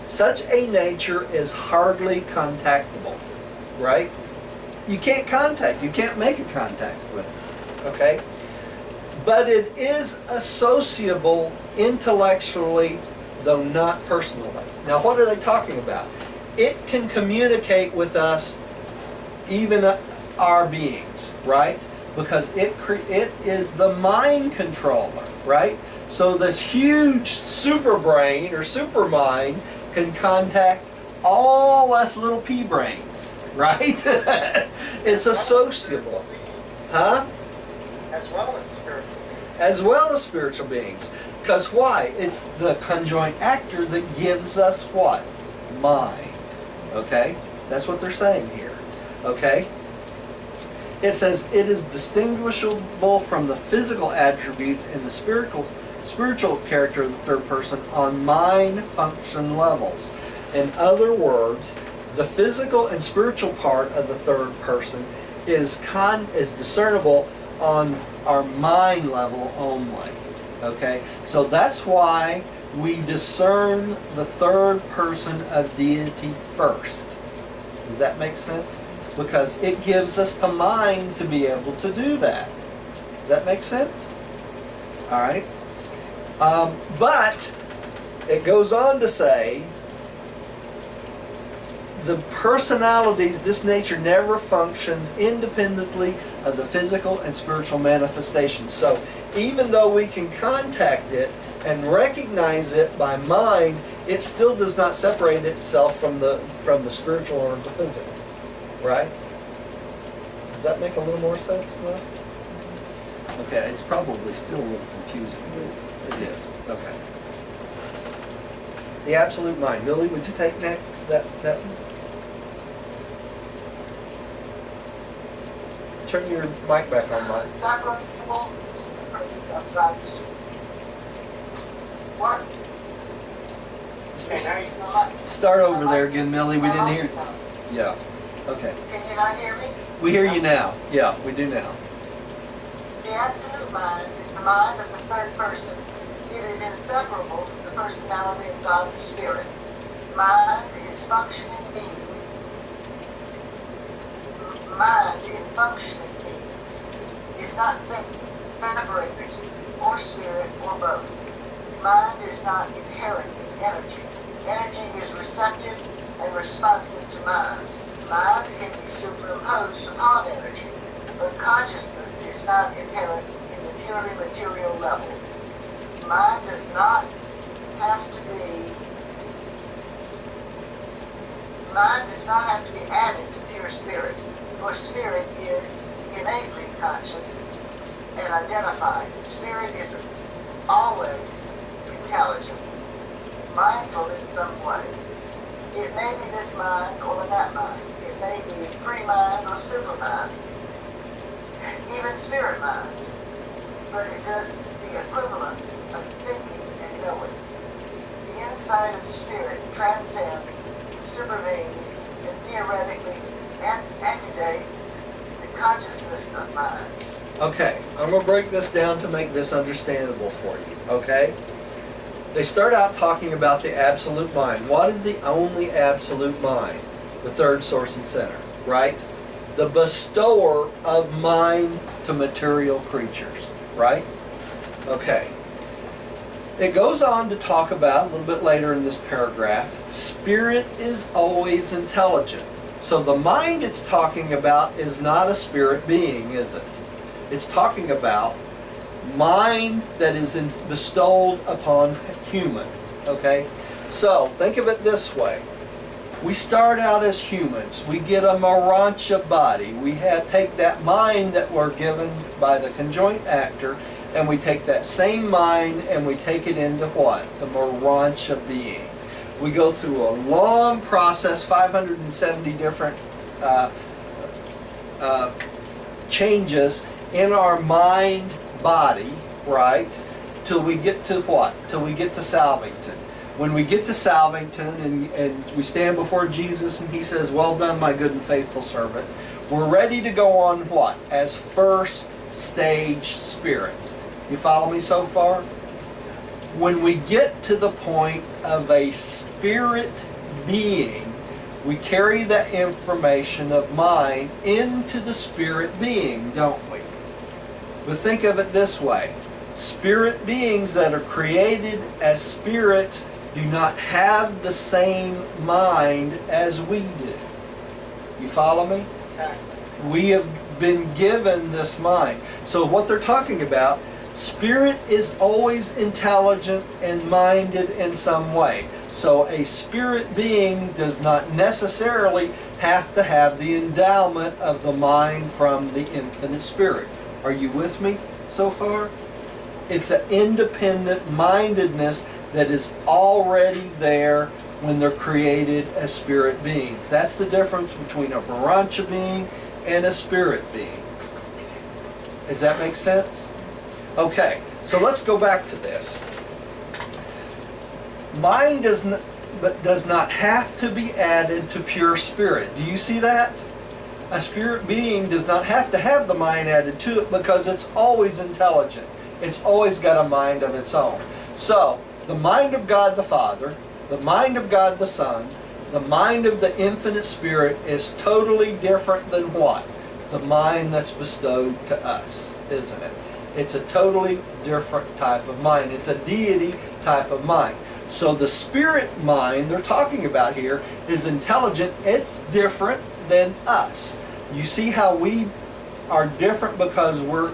such a nature is hardly contactable. Right? You can't contact. You can't make a contact with it. Okay? But it is associable intellectually, though not personally. Now, what are they talking about? It can communicate with us, even our beings, right? Because it is the mind controller, right? So this huge super brain or super mind can contact all us little pea brains, right? It's associable. Huh? As well as spiritual. As well as spiritual beings. Because why? It's the conjoint actor that gives us what? Mind. Okay? That's what they're saying here. Okay? It says it is distinguishable from the physical attributes and the spiritual character of the third person on mind function levels. In other words, the physical and spiritual part of the third person is discernible on our mind level only. Okay? So that's why we discern the third person of deity first. Does that make sense? Because it gives us the mind to be able to do that. Does that make sense? All right. But it goes on to say, the personalities, this nature never functions independently of the physical and spiritual manifestations. So even though we can contact it and recognize it by mind, it still does not separate itself from the spiritual or the physical. Right? Does that make a little more sense now? Okay, it's probably still a little confusing. It is. Okay. The absolute mind. Millie, would you take next that one? Turn your mic back on, Mike. Inseparable effects. What? Okay, now he's not. Start over there again, Millie. We didn't hear. Yeah. Okay. Can you not hear me? We hear you now. Yeah, we do now. The absolute mind is the mind of the third person. It is inseparable from the personality of God the Spirit. Mind is functioning being. Mind in functioning beings is not separated or spirit or both. Mind is not inherent in energy. Energy is receptive and responsive to mind. Mind can be superimposed upon energy, but consciousness is not inherent in the purely material level. Mind does not have to be added to pure spirit, for spirit is innately conscious and identified. Spirit is always intelligent, mindful in some way. It may be this mind or that mind. It may be pre-mind or supermind, even spirit mind. But it does the equivalent of thinking and knowing. The insight of spirit transcends, supervenes, and theoretically antedates the consciousness of mind. Okay, I'm going to break this down to make this understandable for you, okay? They start out talking about the absolute mind. What is the only absolute mind? The third source and center, right? The bestower of mind to material creatures, right? Okay. It goes on to talk about, a little bit later in this paragraph, spirit is always intelligent. So the mind it's talking about is not a spirit being, is it? It's talking about mind that is bestowed upon humans, okay? So think of it this way. We start out as humans. We get a Marancha body. We take that mind that we're given by the conjoint actor, and we take that same mind and we take it into what? The Marancha being. We go through a long process, 570 different changes in our mind body, right? Till we get to what? Till we get to Salvington. When we get to Salvington and we stand before Jesus and he says, "Well done, my good and faithful servant," we're ready to go on what? As first stage spirits. You follow me so far? When we get to the point of a spirit being, we carry that information of mind into the spirit being, don't we? But think of it this way. Spirit beings that are created as spirits do not have the same mind as we do. You follow me? Exactly. We have been given this mind. So what they're talking about, spirit is always intelligent and minded in some way. So a spirit being does not necessarily have to have the endowment of the mind from the infinite spirit. Are you with me so far? It's an independent mindedness that is already there when they're created as spirit beings. That's the difference between a Marancha being and a spirit being. Does that make sense? Okay, so let's go back to this. Mind does not have to be added to pure spirit. Do you see that? A spirit being does not have to have the mind added to it because it's always intelligent. It's always got a mind of its own. So, the mind of God the Father, the mind of God the Son, the mind of the infinite spirit is totally different than what? The mind that's bestowed to us, isn't it? It's a totally different type of mind. It's a deity type of mind. So the spirit mind they're talking about here is intelligent. It's different than us. You see how we are different because we're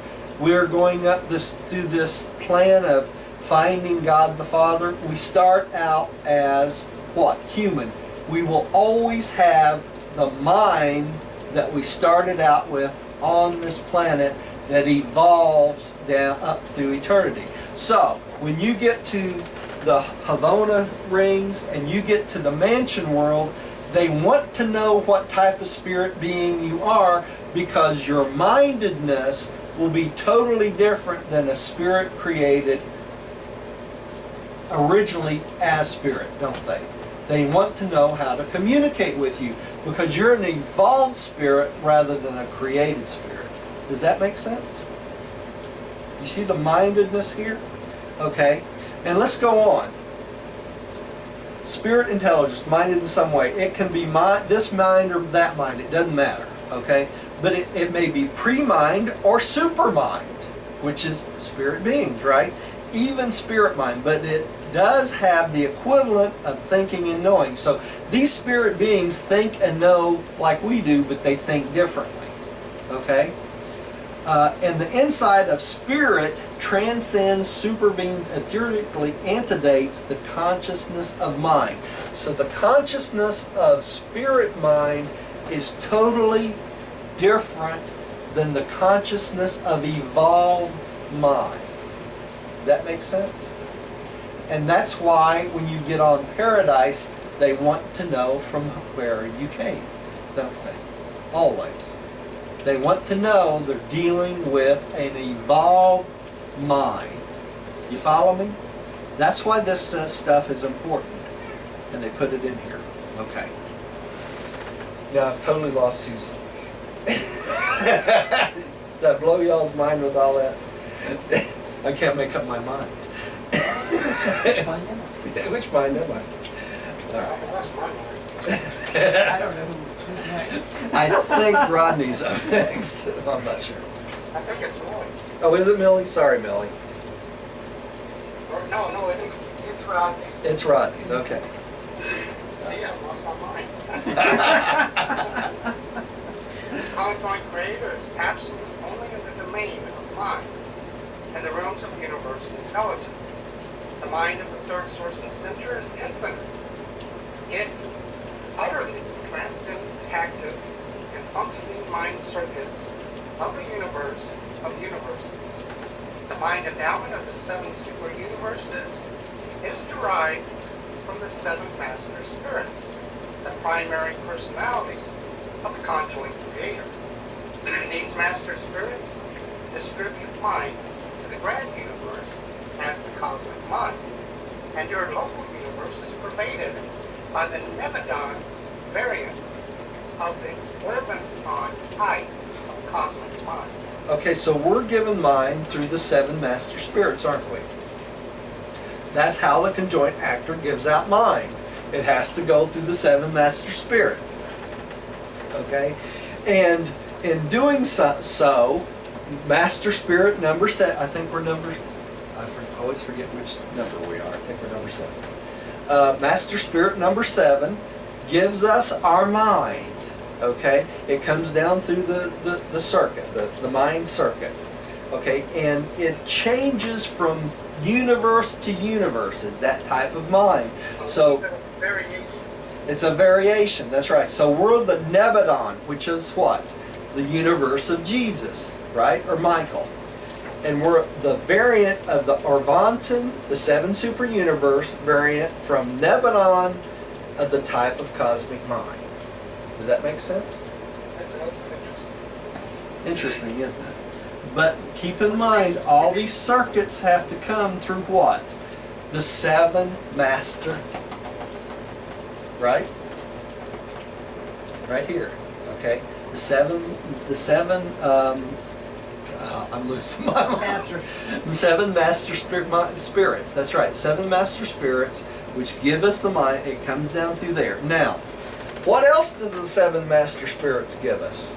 going up through this plan of finding God the Father. We start out as what? Human. We will always have the mind that we started out with on this planet that evolves down up through eternity. So when you get to the Havona rings and you get to the mansion world, they want to know what type of spirit being you are because your mindedness will be totally different than a spirit created originally as spirit, don't they? They want to know how to communicate with you because you're an evolved spirit rather than a created spirit. Does that make sense? You see the mindedness here? Okay, and let's go on. Spirit intelligence, minded in some way. It can be this mind or that mind, it doesn't matter, okay? But it may be pre-mind or super mind, which is spirit beings, right? Even spirit mind, but it does have the equivalent of thinking and knowing. So these spirit beings think and know like we do, but they think differently, okay? And the inside of spirit transcends, supervenes, and theoretically antedates the consciousness of mind. So the consciousness of spirit mind is totally different than the consciousness of evolved mind. Does that make sense? And that's why when you get on Paradise, they want to know from where you came, don't they? Always. They want to know they're dealing with an evolved mind. You follow me? That's why this stuff is important. And they put it in here. Okay. Now I've totally lost who's... Did I blow y'all's mind with all that? I can't make up my mind. Which one am I? Which mind am I? All right. That's my mind. I don't know who's next. I think Rodney's up next. I'm not sure. I think it's Millie. Oh, is it Millie? Sorry, Millie. Or, no, it is. It's Rodney's. It's Rodney's. Okay. See, I lost my mind. Conjoint creator is absolute only in the domain of mind and the realms of universal intelligence. The mind of the third source and center is infinite. It utterly transcends the active and functioning mind circuits of the universe of universes. The mind endowment of the seven super universes is derived from the seven master spirits, the primary personalities of the conjoint creator. These master spirits distribute mind to the grand universe as the cosmic mind, and your local universe is pervaded by the Nebadon variant of the Orbanon type of cosmic mind. Okay, so we're given mind through the seven master spirits, aren't we? That's how the conjoint actor gives out mind. It has to go through the seven master spirits. Okay? And in doing so master spirit number 7, I think we're number, always forget which number we are. I think we're number 7. Master spirit number 7 gives us our mind. Okay? It comes down through the circuit, the mind circuit. Okay? And it changes from universe to universe, is that type of mind. So Variation. it's a variation, that's right. So we're the Nebadon, which is what? The universe of Jesus, right? Or Michael. And we're the variant of the Orvanton, the seven super universe variant from Nebadon of the type of cosmic mind. Does that make sense? That's interesting. Interesting, isn't it? But keep in mind, all these circuits have to come through what? The seven master, right? Right here, okay? The seven, I'm losing my mind. Master. Seven master spirits, that's right, 7 master spirits, which give us the mind. It comes down through there. Now, what else do the 7 master spirits give us?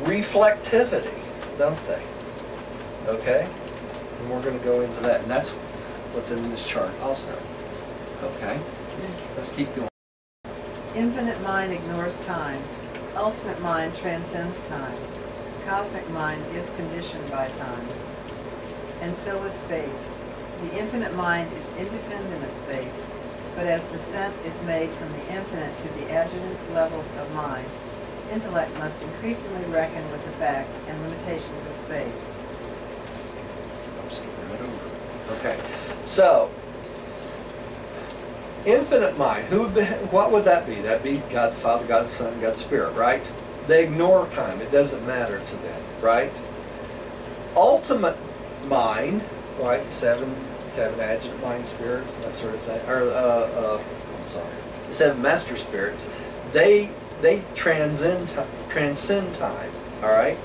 Reflectivity, don't they? Okay? And we're going to go into that, and that's what's in this chart also. Okay? Let's keep going. Infinite mind ignores time. Ultimate mind transcends time. Cosmic mind is conditioned by time. And so is space. The infinite mind is independent of space, but as descent is made from the infinite to the adjunct levels of mind, intellect must increasingly reckon with the fact and limitations of space. I'm skipping right over. Okay. So, infinite mind, what would that be? That'd be God the Father, God the Son, God the Spirit, right? They ignore time. It doesn't matter to them, right? Ultimate mind, right? 7 seven adjunct mind spirits and that sort of thing, or I'm sorry, the seven master spirits, they transcend time. All right.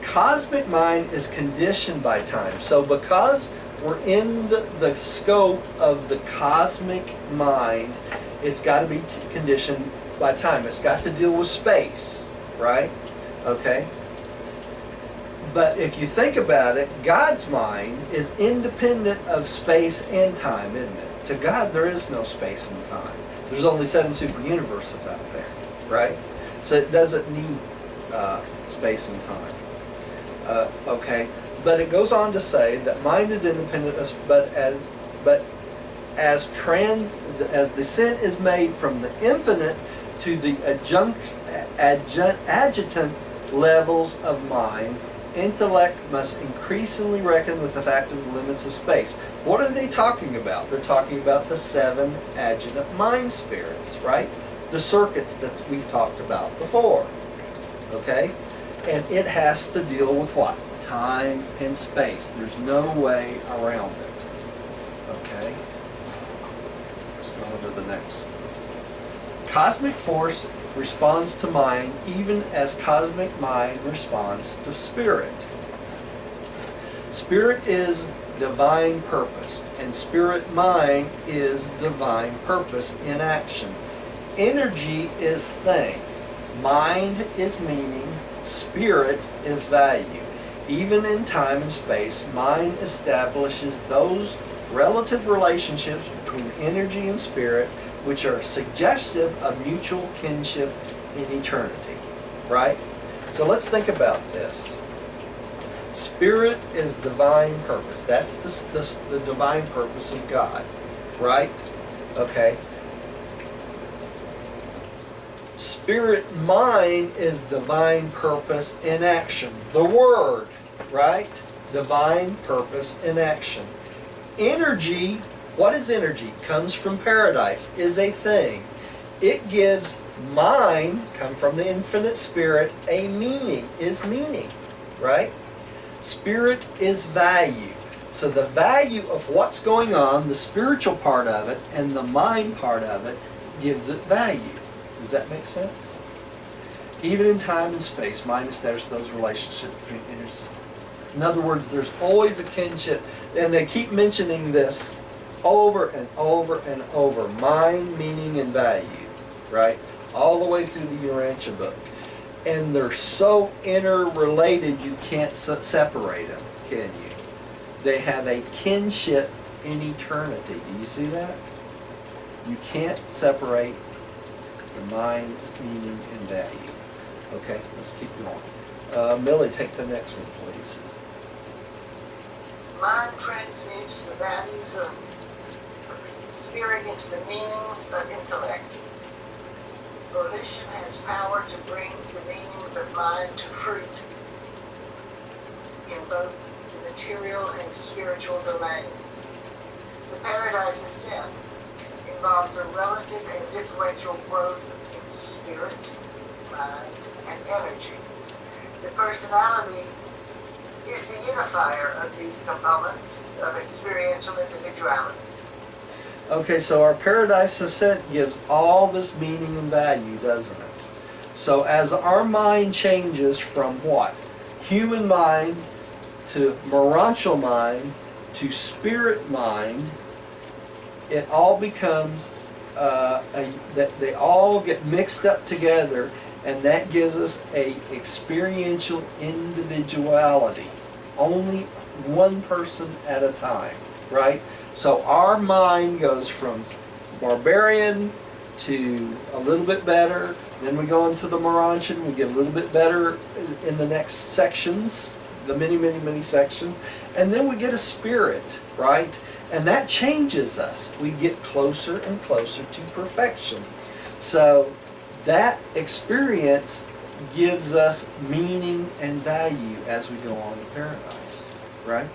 Cosmic mind is conditioned by time. So because we're in the scope of the cosmic mind, it's got to be conditioned by time. It's got to deal with space, right? Okay. But if you think about it, God's mind is independent of space and time, isn't it? To God, there is no space and time. There's only 7 super universes out there, right? So it doesn't need space and time. Okay, but it goes on to say that mind is independent, as descent is made from the infinite to the adjutant levels of mind, intellect must increasingly reckon with the fact of the limits of space. What are they talking about? They're talking about the 7 adjunct mind spirits, right? The circuits that we've talked about before. Okay? And it has to deal with what? Time and space. There's no way around it. Okay? Let's go on to the next. Cosmic force responds to mind even as cosmic mind responds to spirit. Spirit is divine purpose, and spirit mind is divine purpose in action. Energy is thing. Mind is meaning. Spirit is value. Even in time and space, mind establishes those relative relationships between energy and spirit which are suggestive of mutual kinship in eternity, right? So let's think about this. Spirit is divine purpose. That's the divine purpose of God, right? Okay. Spirit mind is divine purpose in action. The Word, right? Divine purpose in action. Energy, what is energy? Comes from paradise, is a thing. It gives mind, come from the infinite spirit, a meaning, is meaning, right? Spirit is value. So the value of what's going on, the spiritual part of it, and the mind part of it, gives it value. Does that make sense? Even in time and space, mind establishes those relationships between energies. In other words, there's always a kinship, and they keep mentioning this over and over and over. Mind, meaning, and value, right? All the way through the Urantia book. And they're so interrelated you can't separate them, can you? They have a kinship in eternity. Do you see that? You can't separate the mind, meaning, and value. Okay, let's keep going. Millie, take the next one, please. Mind transmutes the values of spirit into the meanings of intellect. Volition has power to bring the meanings of mind to fruit in both the material and spiritual domains. The paradise ascent involves a relative and differential growth in spirit, mind, and energy. The personality is the unifier of these components of experiential individuality. Okay, so our paradise ascent gives all this meaning and value, doesn't it? So as our mind changes from what? Human mind to Morontial mind to spirit mind, it all becomes, that they all get mixed up together, and that gives us a experiential individuality. Only one person at a time, right? So our mind goes from barbarian to a little bit better, then we go into the Morontian, we get a little bit better in the next sections, the many, many, many sections, and then we get a spirit, right? And that changes us. We get closer and closer to perfection. So that experience gives us meaning and value as we go on to paradise, right?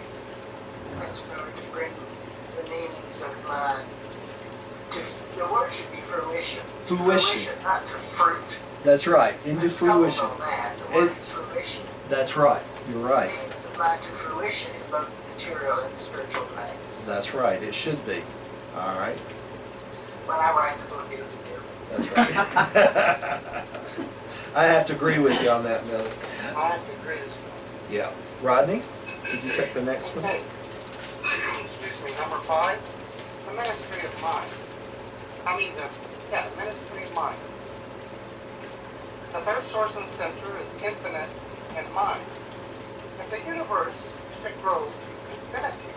That's going to bring the meanings of mind to, the word should be fruition. Fruition. Not to fruit. That's right, into Let's stumble fruition. on that. The word is fruition. That's right, you're right. Meanings of mind to fruition in both the material and spiritual planes. That's right. It should be. All right. When I write the book, it'll be different. That's right. I have to agree with you on that, Millie. I have to agree as well. Yeah. Rodney, did you take the next one? Okay. Excuse me, number 5, the ministry of mind. The ministry of mind. The third source and center is infinite in mind. If the universe should grow to infinity,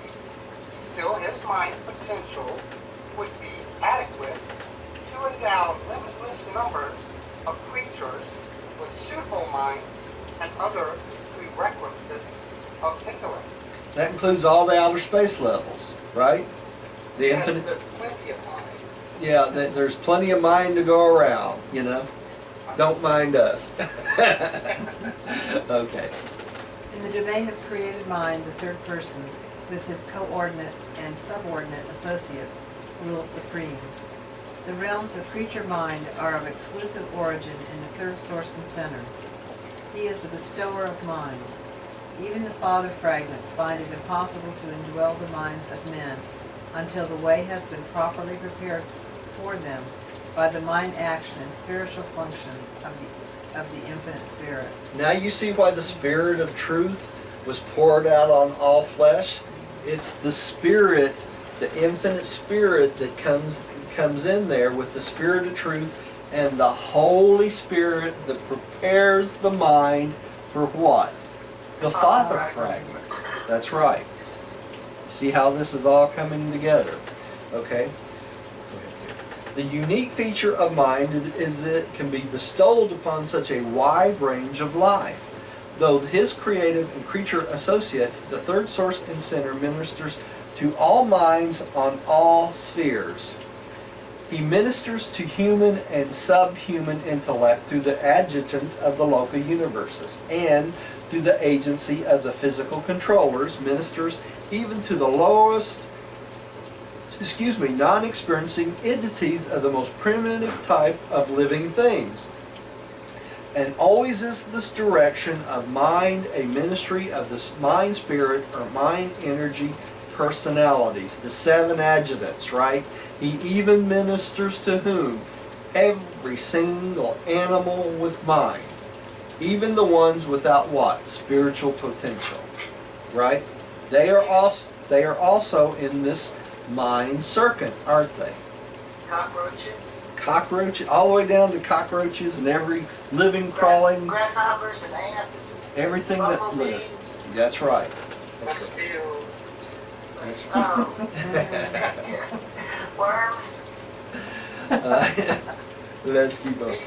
still his mind potential would be adequate to endow limitless numbers of creatures with suitable minds and other prerequisites of intellect. That includes all the outer space levels, right? The And infinite. there's plenty of mind. Yeah, there's plenty of mind to go around, you know. Don't mind us. Okay. In the domain of created mind, the third person, with his coordinate and subordinate associates, rules supreme. The realms of creature mind are of exclusive origin in the third source and center. He is the bestower of mind. Even the father fragments find it impossible to indwell the minds of men until the way has been properly prepared for them by the mind action and spiritual function of the infinite spirit. Now you see why the Spirit of truth was poured out on all flesh. It's the Spirit, the infinite Spirit that comes in there with the Spirit of truth, and the Holy Spirit that prepares the mind for what? The Father fragments. That's right. See how this is all coming together. Okay? The unique feature of mind is that it can be bestowed upon such a wide range of life. Though his creative and creature associates, the third source and center ministers to all minds on all spheres. He ministers to human and subhuman intellect through the adjutants of the local universes, and through the agency of the physical controllers, ministers even to the lowest, non-experiencing entities of the most primitive type of living things. And always is this direction of mind a ministry of the mind spirit or mind energy personalities, the 7 adjutants, right? He even ministers to whom? Every single animal with mind. Even the ones without what? Spiritual potential, right? They are also in this mind circuit, aren't they? Cockroaches, Cockroaches, all the way down to cockroaches and every living, crawling, grasshoppers and ants, everything that lives. bumblebees. That's right. That's right. Mosquitoes. Worms. Let's keep on.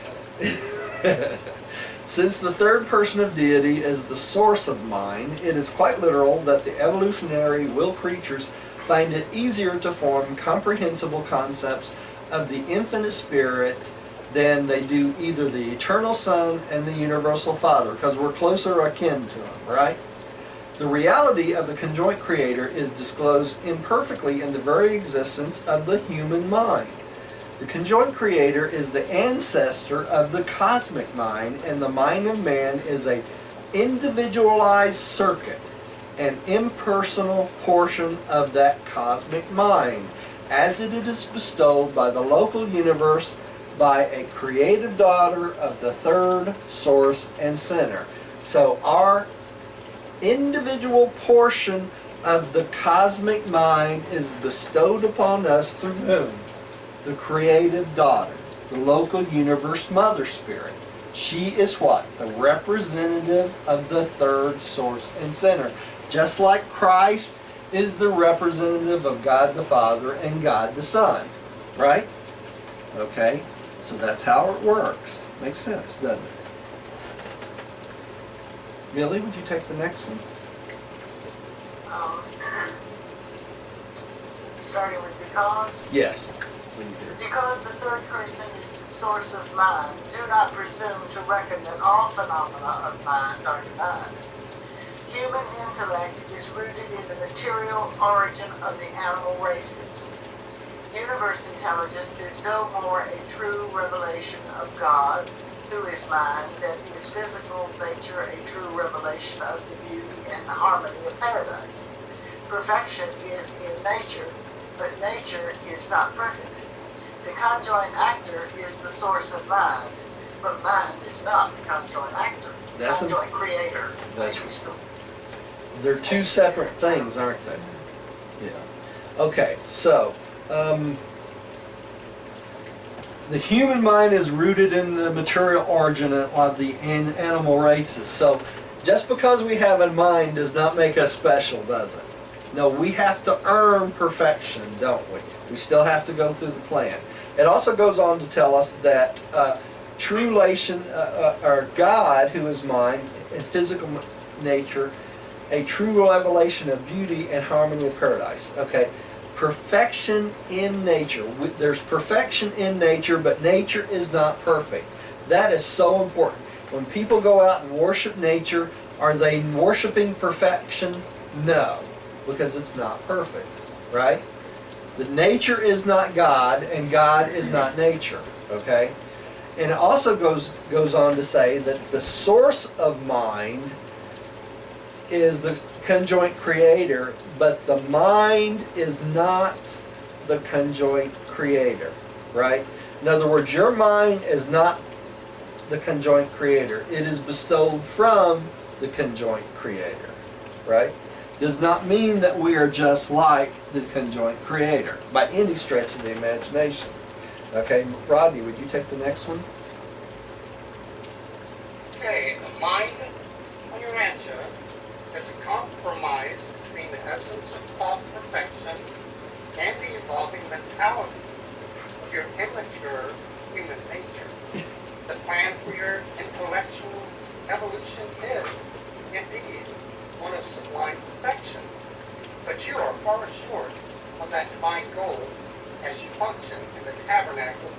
Since the third person of deity is the source of mind, it is quite literal that the evolutionary will creatures find it easier to form comprehensible concepts of the infinite spirit than they do either the eternal Son and the universal Father, because we're closer akin to them, right? The reality of the conjoint creator is disclosed imperfectly in the very existence of the human mind. The conjoint creator is the ancestor of the cosmic mind, and the mind of man is an individualized circuit, an impersonal portion of that cosmic mind, as it is bestowed by the local universe by a creative daughter of the third source and center. So our individual portion of the cosmic mind is bestowed upon us through whom? The creative daughter, the local universe mother spirit. She is what? The representative of the third source and center. Just like Christ is the representative of God the Father and God the Son. Right? Okay? So that's how it works. Makes sense, doesn't it? Millie, would you take the next one? Starting with because. Yes. Please do. Because the third person is the source of mind, do not presume to reckon that all phenomena of mind are divine. Human intellect is rooted in the material origin of the animal races. Universe intelligence is no more a true revelation of God, who is mind, than is physical nature a true revelation of the beauty and the harmony of paradise. Perfection is in nature, but nature is not perfect. The conjoint actor is the source of mind, but mind is not the conjoint actor. That's Conjoint creator. that's- Maybe still. They're two separate things, aren't they? Yeah. Okay, so the human mind is rooted in the material origin of the animal races. So just because we have a mind does not make us special, does it? No, we have to earn perfection, don't we? We still have to go through the plan. It also goes on to tell us that true relation, or God, who is mind, in physical nature, a true revelation of beauty and harmony of paradise. Okay, perfection in nature. There's perfection in nature, but nature is not perfect. That is so important. When people go out and worship nature, are they worshiping perfection? No, because it's not perfect, right? The nature is not God, and God is not nature. Okay, and it also goes on to say that the source of mind is the conjoint creator, but the mind is not the conjoint creator, right? In other words, your mind is not the conjoint creator. It is bestowed from the conjoint creator, right? Does not mean that we are just like the conjoint creator by any stretch of the imagination. Okay, Rodney, would you take the next one? Okay, the mind on your answer is a compromise between the essence of thought perfection and the evolving mentality of your immature human nature. The plan for your intellectual evolution is, indeed, one of sublime perfection, but you are far short of that divine goal as you function in the tabernacles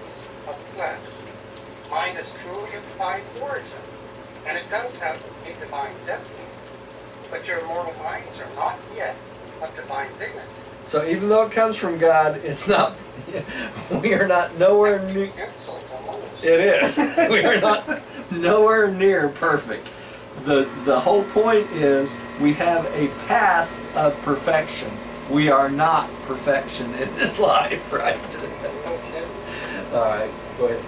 of flesh. Mine is truly of divine origin, and it does have a divine destiny, but your mortal minds are not yet of divine dignity. So even though it comes from God, it's not, we are not nowhere near, Insult almost. it is. We are not nowhere near perfect. The whole point is we have a path of perfection. We are not perfection in this life, right? Okay. All right, go ahead.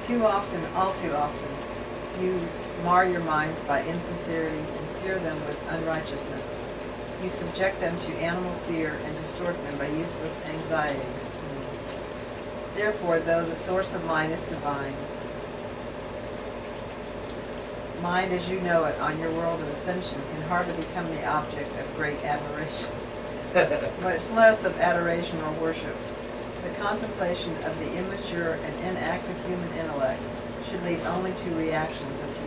Too often, all too often, you mar your minds by insincerity and sear them with unrighteousness. You subject them to animal fear and distort them by useless anxiety. Therefore, though the source of mind is divine, mind as you know it on your world of ascension can hardly become the object of great admiration, much less of adoration or worship. The contemplation of the immature and inactive human intellect should lead only to reactions of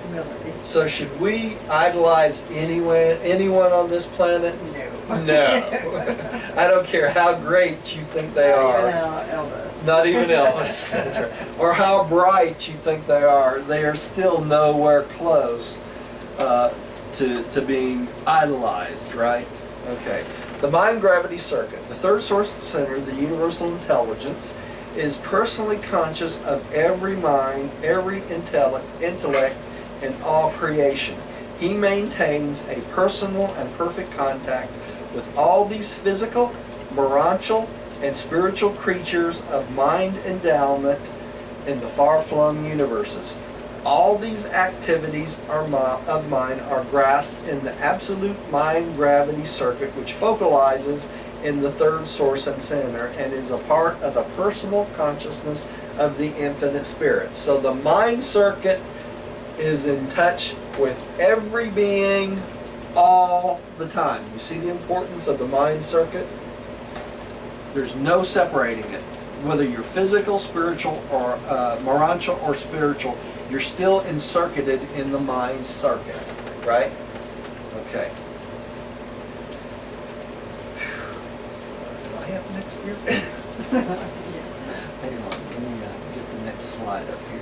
humility. So should we idolize anyone on this planet? No. No. I don't care how great you think they are. Elvis. Not even Elvis. That's right. Or how bright you think they are still nowhere close to being idolized, right? Okay. The mind gravity circuit, the third source center, the universal intelligence, is personally conscious of every mind, every intellect, and all creation. He maintains a personal and perfect contact with all these physical, morontial, and spiritual creatures of mind endowment in the far-flung universes. All these activities of mine are grasped in the absolute mind gravity circuit, which focalizes in the third source and center and is a part of the personal consciousness of the infinite spirit. So the mind circuit is in touch with every being all the time. You see the importance of the mind circuit? There's no separating it. Whether you're physical, spiritual, or morontial or spiritual, you're still encircuited in the mind circuit, right? Okay. Do I have next here? Hang on, let me get the next slide up here.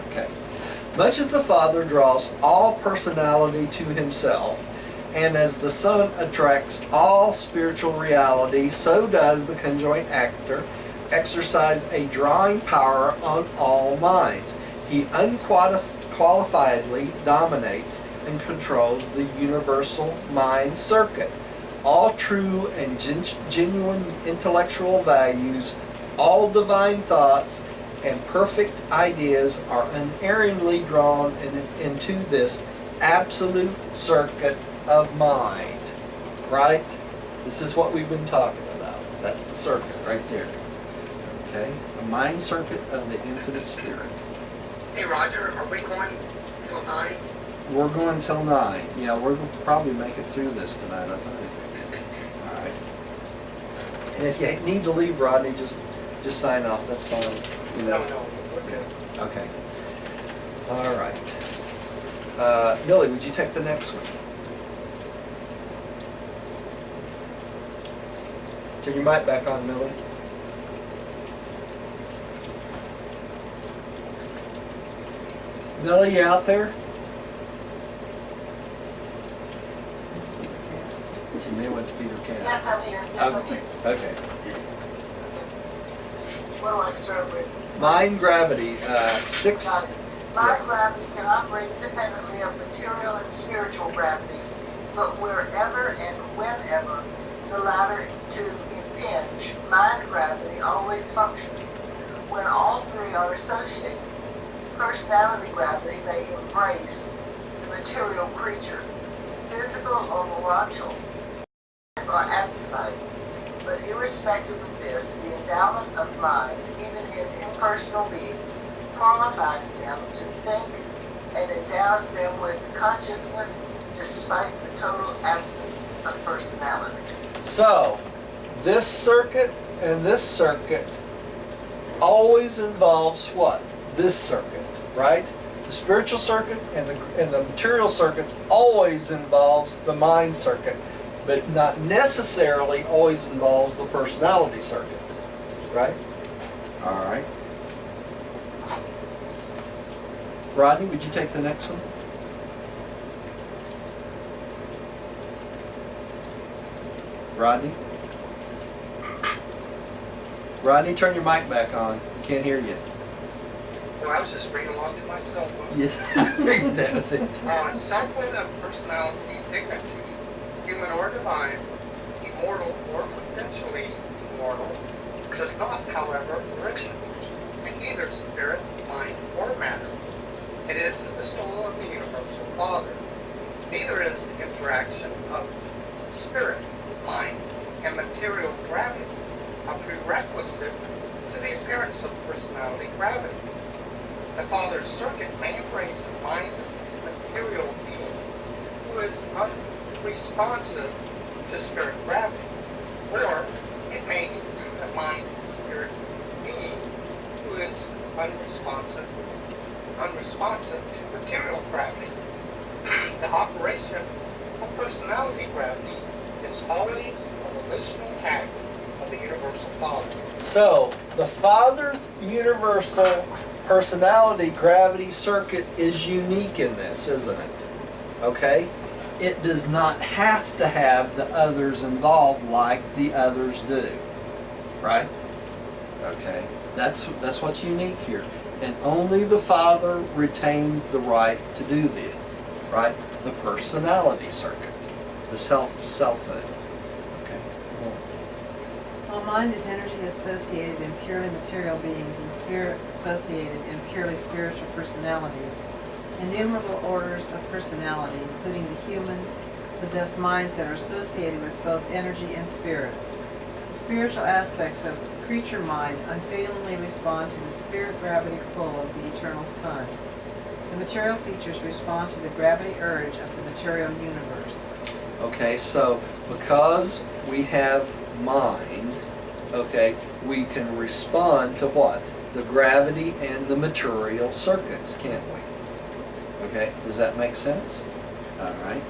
Okay. Much as the Father draws all personality to himself, and as the Son attracts all spiritual reality, so does the conjoint actor exercise a drawing power on all minds. He unqualifiedly dominates and controls the universal mind circuit. All true and genuine intellectual values, all divine thoughts, and perfect ideas are unerringly drawn into this absolute circuit of mind. Right? This is what we've been talking about. That's the circuit right there. Okay? The mind circuit of the infinite spirit. Hey Roger, are we going till 9? We're going till 9. Yeah, we're going to probably make it through this tonight, I think. All right. And if you need to leave, Rodney, just sign off. That's fine. You know. No, we're good. Okay. All right. Billy, would you take the next one? Turn your mic back on, Millie. Millie, you out there? She may want to feed her cat. Yes, I'm here. Yes, I'm here. Okay. What do I serve with? Mind gravity, 6. Got it. Mind gravity can operate independently of material and spiritual gravity, but wherever and whenever the latter two impinge, mind gravity always functions. When all three are associated, personality gravity may embrace the material creature, physical or moral, or abstract. But irrespective of this, the endowment of mind, even in impersonal beings, qualifies them to think and endows them with consciousness despite the total absence of personality. So, this circuit and this circuit always involves what? This circuit, right? The spiritual circuit and the material circuit always involves the mind circuit, but not necessarily always involves the personality circuit, right? All right. Rodney, would you take the next one? Rodney? Rodney, turn your mic back on. Can't hear you. Well, I was just reading along to my cell phone. Yes, I figured that was it. Selfhood of personality, dignity, human or divine, immortal or potentially immortal, does not, however, originate in either spirit, mind, or matter. It is the bestowal of the universal Father. Neither is the interaction of spirit, mind, and material gravity a prerequisite to the appearance of personality gravity. The Father's circuit may embrace a mind-material being who is unresponsive to spirit gravity, or it may include a mind-spirit being who is unresponsive to material gravity. The operation of personality gravity is always a volitional act of the universal Father. So, the Father's universal personality gravity circuit is unique in this, isn't it? Okay? It does not have to have the others involved like the others do. Right? Okay? That's what's unique here. And only the Father retains the right to do this. Right? The personality circuit. The selfhood. Okay? While mind is energy associated in purely material beings and spirit associated in purely spiritual personalities, innumerable orders of personality, including the human, possess minds that are associated with both energy and spirit. The spiritual aspects of creature mind unfailingly respond to the spirit gravity pull of the eternal sun. The material features respond to the gravity urge of the material universe. Okay, so because we have mind, okay, we can respond to what? The gravity and the material circuits, can't we? Okay, does that make sense? All right,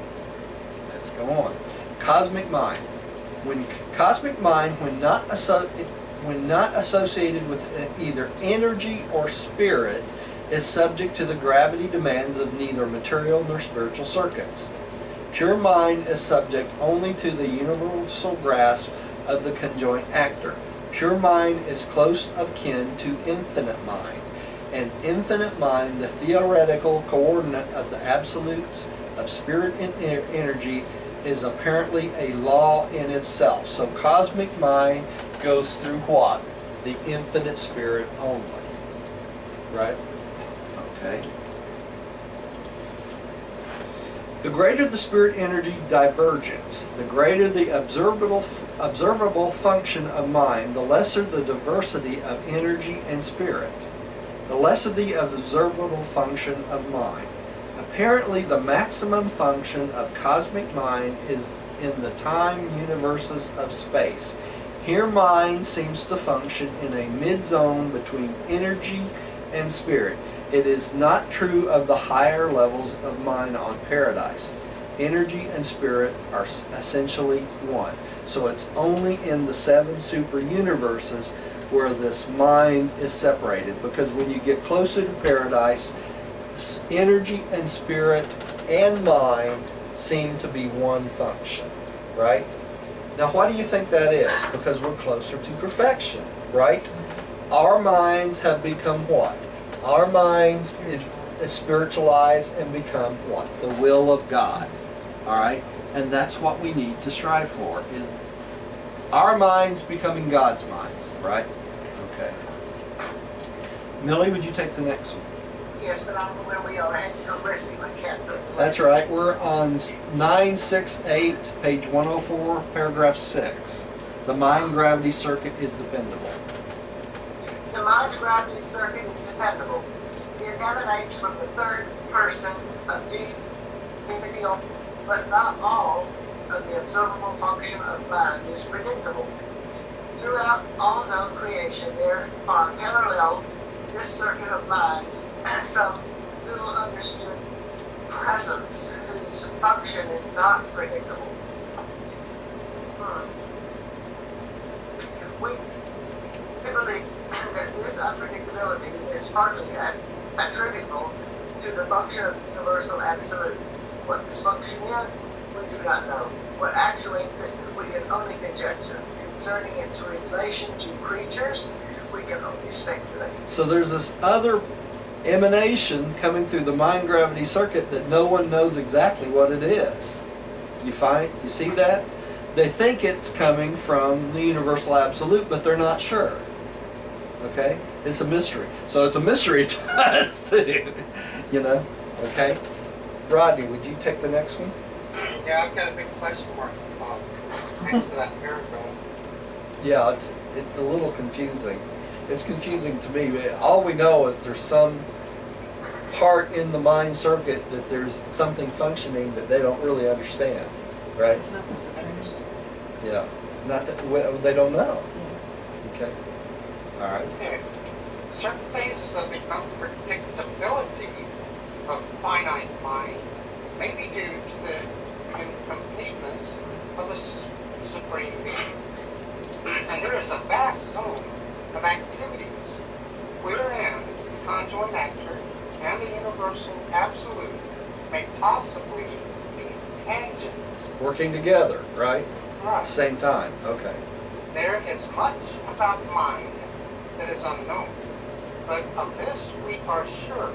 let's go on. Cosmic mind. When cosmic mind, when not associated with either energy or spirit, is subject to the gravity demands of neither material nor spiritual circuits. Pure mind is subject only to the universal grasp of the conjoint actor. Pure mind is close of kin to infinite mind. An infinite mind, the theoretical coordinate of the absolutes of spirit and energy, is apparently a law in itself. So cosmic mind goes through what? The infinite spirit only. Right? Okay. The greater the spirit energy divergence, the greater the observable function of mind, the lesser the diversity of energy and spirit, the lesser the observable function of mind. Apparently, the maximum function of cosmic mind is in the time universes of space. Here, mind seems to function in a mid-zone between energy and spirit. It is not true of the higher levels of mind on paradise. Energy and spirit are essentially one. So it's only in the 7 super universes where this mind is separated, because when you get closer to paradise, energy and spirit and mind seem to be one function, right? Now, why do you think that is? Because we're closer to perfection, right? Our minds have become what? Our minds is spiritualized and become what? The will of God, all right? And that's what we need to strive for, is our minds becoming God's minds, right? Okay. Millie, would you take the next one? Yes, but I don't know where we are. I had to go rescue my cat foot. That's right. We're on 968, page 104, paragraph 6. The mind gravity circuit is dependable. The mind gravity circuit is dependable. It emanates from the third person of deep divinity, but not all of the observable function of mind is predictable. Throughout all known creation, there are parallels in this circuit of mind, some little understood presence whose function is not predictable. We believe that this unpredictability is partly attributable to the function of the universal absolute. What this function is, we do not know. What actuates it, we can only conjecture. Concerning its relation to creatures, we can only speculate. So there's this other emanation coming through the mind gravity circuit that no one knows exactly what it is. You see that? They think it's coming from the universal absolute, but they're not sure. Okay? It's a mystery. So it's a mystery to us too. You know? Okay? Rodney, would you take the next one? Yeah, I've got a big question mark next to that paragraph. Yeah, it's a little confusing. It's confusing to me. All we know is there's some part in the mind circuit that there's something functioning that they don't really understand, right? It's not the supreme. Yeah, it's not that they don't know. Yeah. Okay, all right. Okay. Certain phases of the unpredictability of finite mind may be due to the incompleteness of the Supreme Being. And there is a vast zone of activities wherein the conjoined actor and the universal absolute may possibly be tangent. Working together, right? Right. Same time. Okay. There is much about mind that is unknown, but of this we are sure.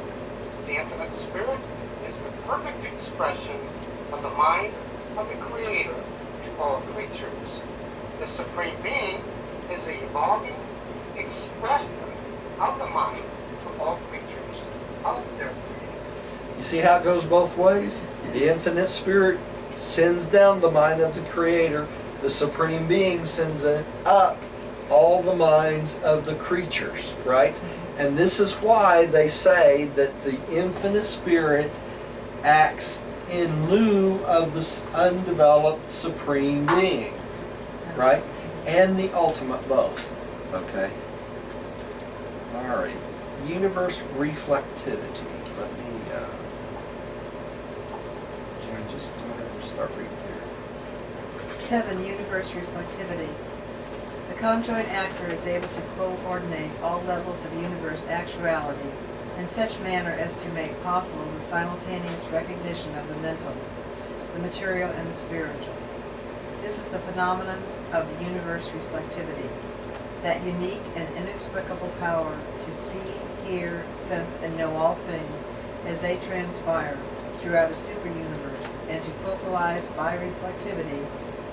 The infinite spirit is the perfect expression of the mind of the Creator to all creatures. The Supreme Being is the evolving expression of the mind of all creatures of their Creator. You see how it goes both ways? The infinite spirit sends down the mind of the Creator. The Supreme Being sends it up all the minds of the creatures, right? And this is why they say that the infinite spirit acts in lieu of the undeveloped Supreme Being, right? And the ultimate both, okay? All right, universe reflectivity. Let me, Jan, just go ahead and start reading here. 7. Universe reflectivity. The conjoint actor is able to coordinate all levels of universe actuality in such manner as to make possible the simultaneous recognition of the mental, the material, and the spiritual. This is a phenomenon of universe reflectivity. that unique and inexplicable power to see, hear, sense, and know all things as they transpire throughout a super-universe, and to focalize by reflectivity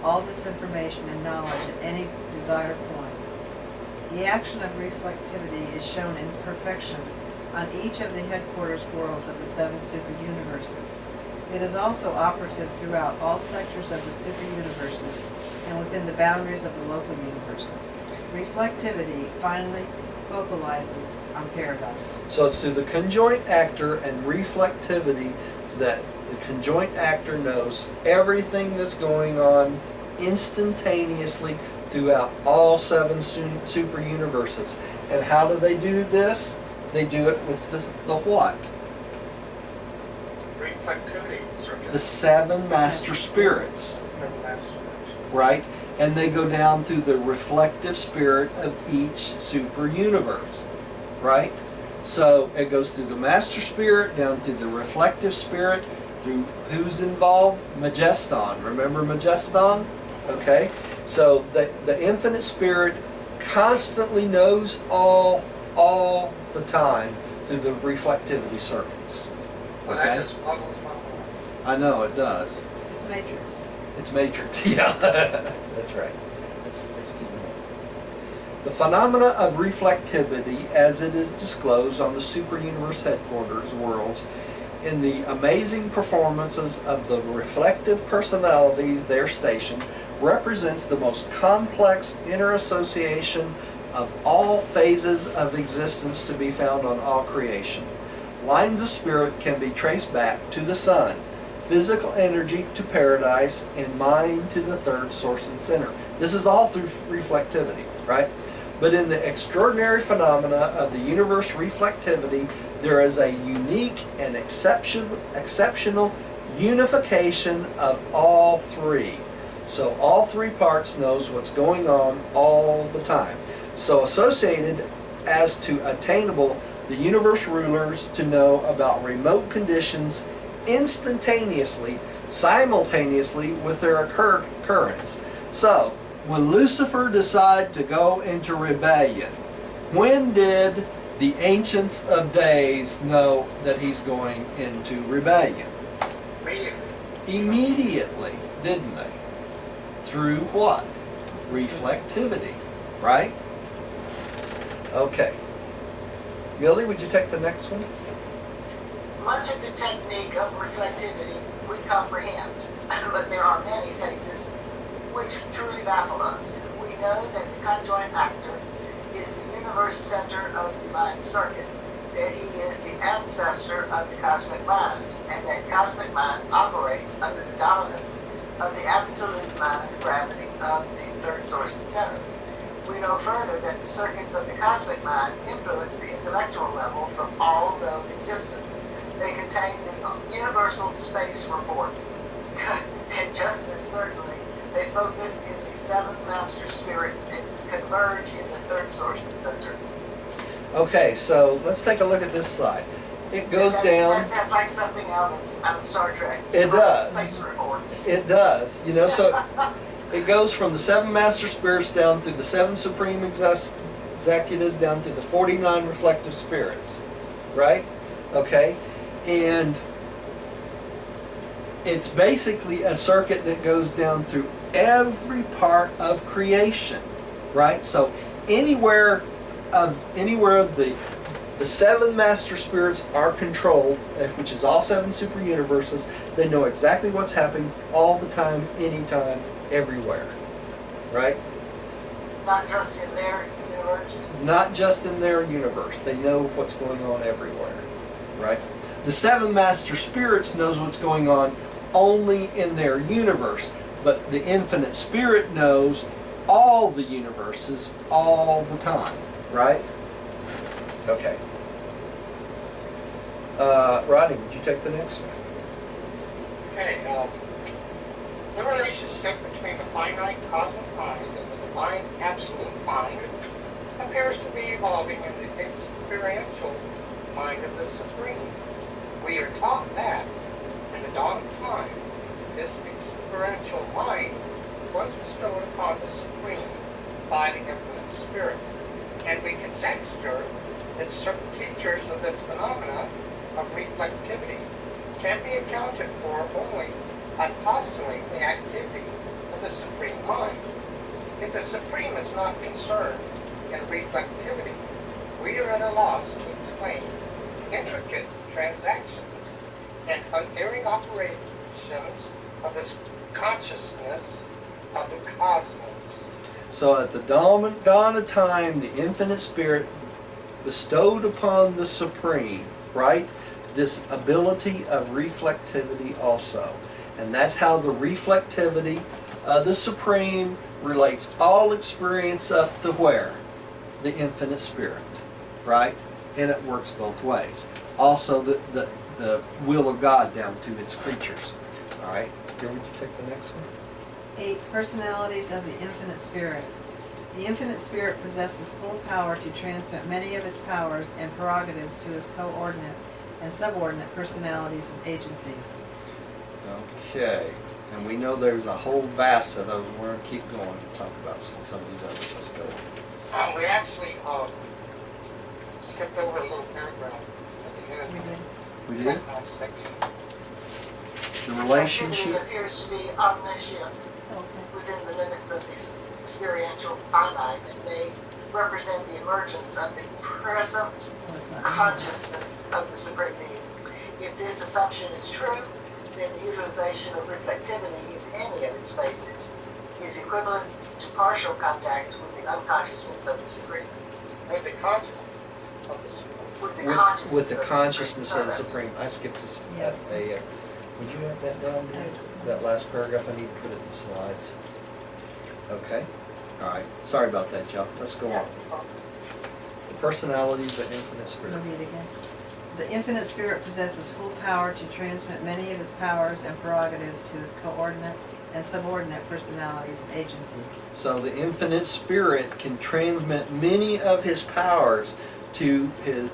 all this information and knowledge at any desired point. The action of reflectivity is shown in perfection on each of the headquarters worlds of the 7 super-universes. It is also operative throughout all sectors of the super-universes and within the boundaries of the local universes. Reflectivity finally focalizes on paradise. So it's through the conjoint actor and reflectivity that the conjoint actor knows everything that's going on instantaneously throughout all 7 super universes. And how do they do this? They do it with the what? Reflectivity circuit. The 7 master spirits, Seven master spirits. right? And they go down through the reflective spirit of each super universe, right? So it goes through the master spirit, down through the reflective spirit, through who's involved? Majeston. Remember Majeston? Okay. So the infinite spirit constantly knows all the time through the reflectivity circuits. Well, Okay? that just boggles my mind. I know it does. It's matrix. It's matrix, yeah. That's right. Let's keep going. The phenomena of reflectivity as it is disclosed on the super universe headquarters worlds in the amazing performances of the reflective personalities there stationed represents the most complex interassociation of all phases of existence to be found on all creation. Lines of spirit can be traced back to the sun, physical energy to paradise, and mind to the third source and center. This is all through reflectivity, right? But in the extraordinary phenomena of the universe reflectivity, there is a unique and exceptional unification of all 3. So all 3 parts knows what's going on all the time. So associated as to attainable, the universe rulers to know about remote conditions instantaneously, simultaneously with their occurrence. So, when Lucifer decided to go into rebellion, when did the Ancients of Days know that he's going into rebellion? Immediately. Immediately, didn't they? Through what? Reflectivity, right? Okay. Millie, would you take the next one? Much of the technique of reflectivity we comprehend, but there are many phases which truly baffle us. We know that the conjoint actor is the universe center of the mind circuit, that he is the ancestor of the cosmic mind, and that cosmic mind operates under the dominance of the absolute mind gravity of the third source and center. We know further that the circuits of the cosmic mind influence the intellectual levels of all known existence. They contain the universal space reports. And just as certainly, they focus in the 7 master spirits and converge in the third source and center. Okay, so let's take a look at this slide. It goes down. That sounds like something out of Star Trek. It does. Space reports. It does. You know, so it goes from the 7 master spirits down through the 7 supreme executives down through the 49 reflective spirits, right? Okay, and it's basically a circuit that goes down through every part of creation, right? So anywhere the 7 master spirits are controlled, which is all 7 super universes, they know exactly what's happening all the time, anytime, everywhere, right? Not just in their universe. Not just in their universe. They know what's going on everywhere, right? The 7 master spirits knows what's going on only in their universe, but the infinite spirit knows all the universes all the time, right? Okay. Rodney, would you take the next one? Okay, the relationship between the finite cosmic mind and the divine absolute mind appears to be evolving in the experiential mind of the Supreme. We are taught that, in the dawn of time, this experiential mind was bestowed upon the Supreme by the infinite spirit, and we conjecture that certain features of this phenomena of reflectivity can be accounted for only by postulating the activity of the Supreme Mind. If the Supreme is not concerned in reflectivity, we are at a loss to explain the intricate transactions and unerring operations of this consciousness of the cosmos. So at the dawn of time, the infinite spirit bestowed upon the Supreme, right, this ability of reflectivity also. And that's how the reflectivity of the Supreme relates all experience up to where? The infinite spirit, right? And it works both ways. Also the will of God down to its creatures. All right, here, would you take the next one? 8. Personalities of the infinite spirit. The infinite spirit possesses full power to transmit many of its powers and prerogatives to its coordinate and subordinate personalities and agencies. Okay, and we know there's a whole vast of those. We're going to keep going to talk about some of these others. Let's go. We actually skipped over a little paragraph at the end. We did. We did? Last section. The Activity relationship. appears to be omniscient Okay. within the limits of this experiential finite and may represent the emergence of the present Well, it's not- consciousness of the Supreme Being. If this assumption is true, then the utilization of reflectivity in any of its phases is equivalent to partial contact with the unconsciousness of the Supreme. With the consciousness of the Supreme. With the With consciousness, the of, consciousness the of the Supreme. Supreme. I skipped this. Yeah. Would you have that down there? That last paragraph, I need to put it in the slides. Okay. All right. Sorry about that, y'all. Let's go on. The personality of the infinite spirit. Read it again. The infinite spirit possesses full power to transmit many of its powers and prerogatives to its coordinate and subordinate personalities and agencies. So the infinite spirit can transmit many of his powers to his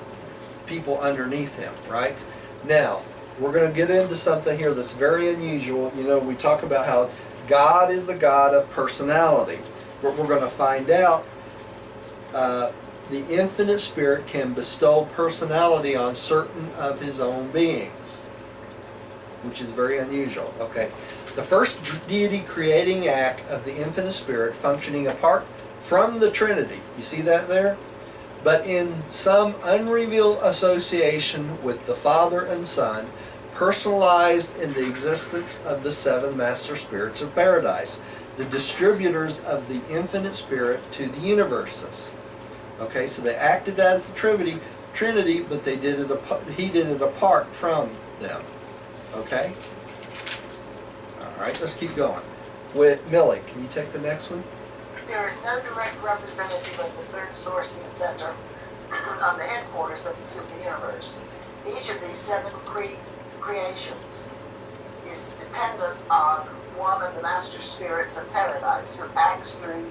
people underneath him, right? Now, we're going to get into something here that's very unusual. You know, we talk about how God is the God of personality. But we're going to find out the infinite spirit can bestow personality on certain of his own beings, which is very unusual. Okay. The first deity creating act of the infinite spirit functioning apart from the Trinity. You see that there? But in some unrevealed association with the Father and Son, personalized in the existence of the seven master spirits of paradise, the distributors of the infinite spirit to the universes. Okay, so they acted as the Trinity, but they did it. He did it apart from them. Okay. All right, let's keep going. With Millie, can you take the next one? There is no direct representative of the third sourcing center on the headquarters of the superuniverse. Each of these seven creations is dependent on one of the master spirits of paradise who acts through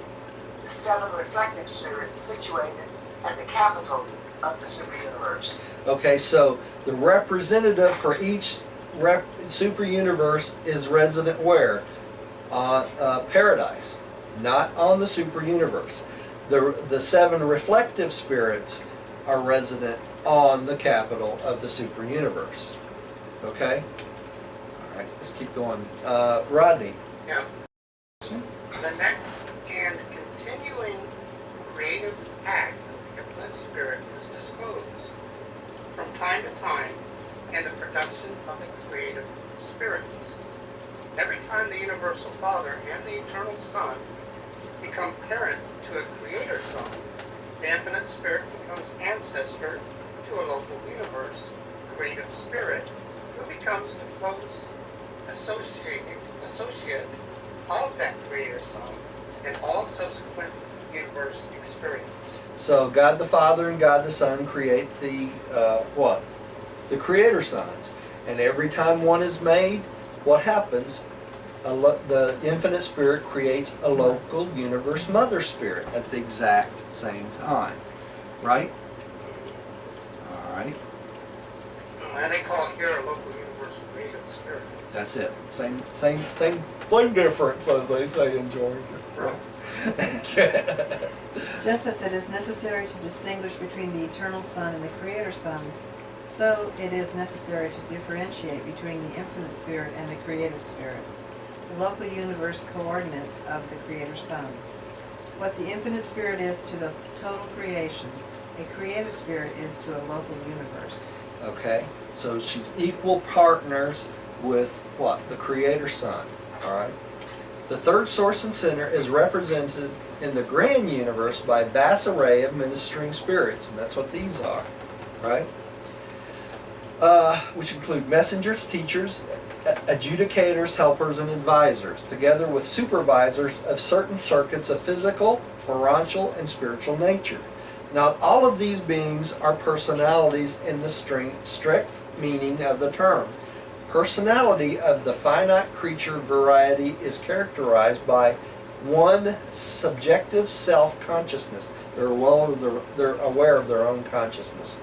the seven reflective spirits situated at the capital of the superuniverse. Okay, so the representative for each super universe is resident where? On paradise, not on the super universe. The seven reflective spirits are resident on the capital of the super universe. Okay? All right, let's keep going. Rodney. Yeah. The next and continuing creative act of the infinite spirit is disclosed from time to time in the production of the creative spirits. Every time the Universal Father and the Eternal Son become parent to a Creator Son, the infinite spirit becomes ancestor to a local universe creative spirit who becomes the close associate of that Creator Son in all subsequent universe experience. So God the Father and God the Son create the what? The Creator Sons. And every time one is made, what happens? The infinite spirit creates a local universe mother spirit at the exact same time. Right? Alright. And they call it here a local universe creative spirit. That's it. Same thing difference, as they say in Georgia. Right. Just as it is necessary to distinguish between the eternal Son and the Creator Sons, so it is necessary to differentiate between the infinite Spirit and the creative spirits, the local universe coordinates of the Creator Sons. What the infinite Spirit is to the total creation, a creative spirit is to a local universe. Okay, so she's equal partners with what? The Creator Son. All right. The third source and center is represented in the grand universe by a vast array of ministering spirits, and that's what these are, right? Which include messengers, teachers, adjudicators, helpers, and advisors, together with supervisors of certain circuits of physical, spiritual, and spiritual nature. Now, all of these beings are personalities in the strict meaning of the term. Personality of the finite creature variety is characterized by one, subjective self-consciousness. They're aware of their own consciousness.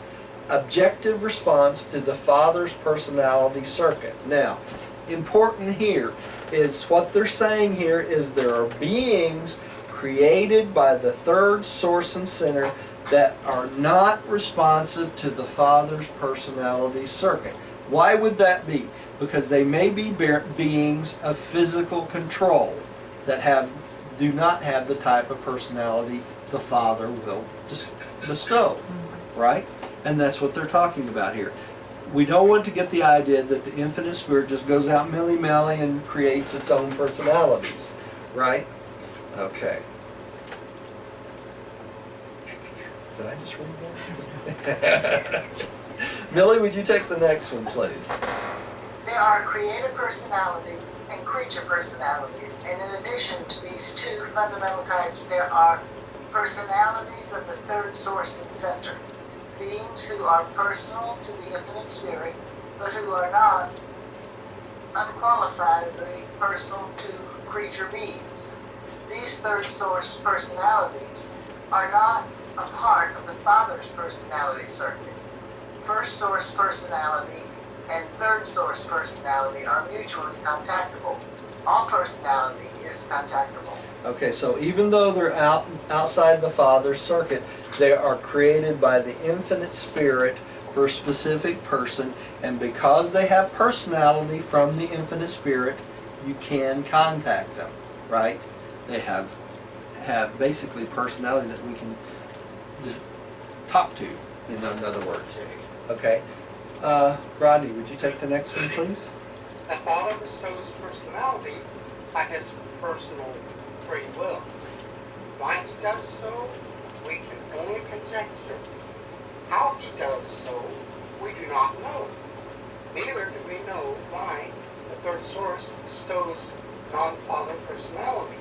Objective response to the Father's personality circuit. Now, important here is what they're saying here is there are beings created by the third source and center that are not responsive to the Father's personality circuit. Why would that be? Because they may be beings of physical control that do not have the type of personality the Father will bestow, right? And that's what they're talking about here. We don't want to get the idea that the infinite Spirit just goes out milly-mally and creates its own personalities, right? Okay. Did I just read that? Millie, would you take the next one, please? There are creative personalities and creature personalities, and in addition to these two fundamental types, there are personalities of the third source and center, beings who are personal to the infinite Spirit, but who are not unqualifiedly personal to creature beings. These third source personalities are not a part of the Father's personality circuit. First source personality and third source personality are mutually contactable. All personality is contactable. Okay, so even though they're outside the Father's circuit, they are created by the infinite Spirit for a specific person, and because they have personality from the infinite Spirit, you can contact them, right? They have basically personality that we can just talk to, in other words. Okay. Rodney, would you take the next one, please? The Father bestows personality by his personal free will. Why he does so, we can only conjecture. How he does so, we do not know. Neither do we know why the third source bestows non-Father personality.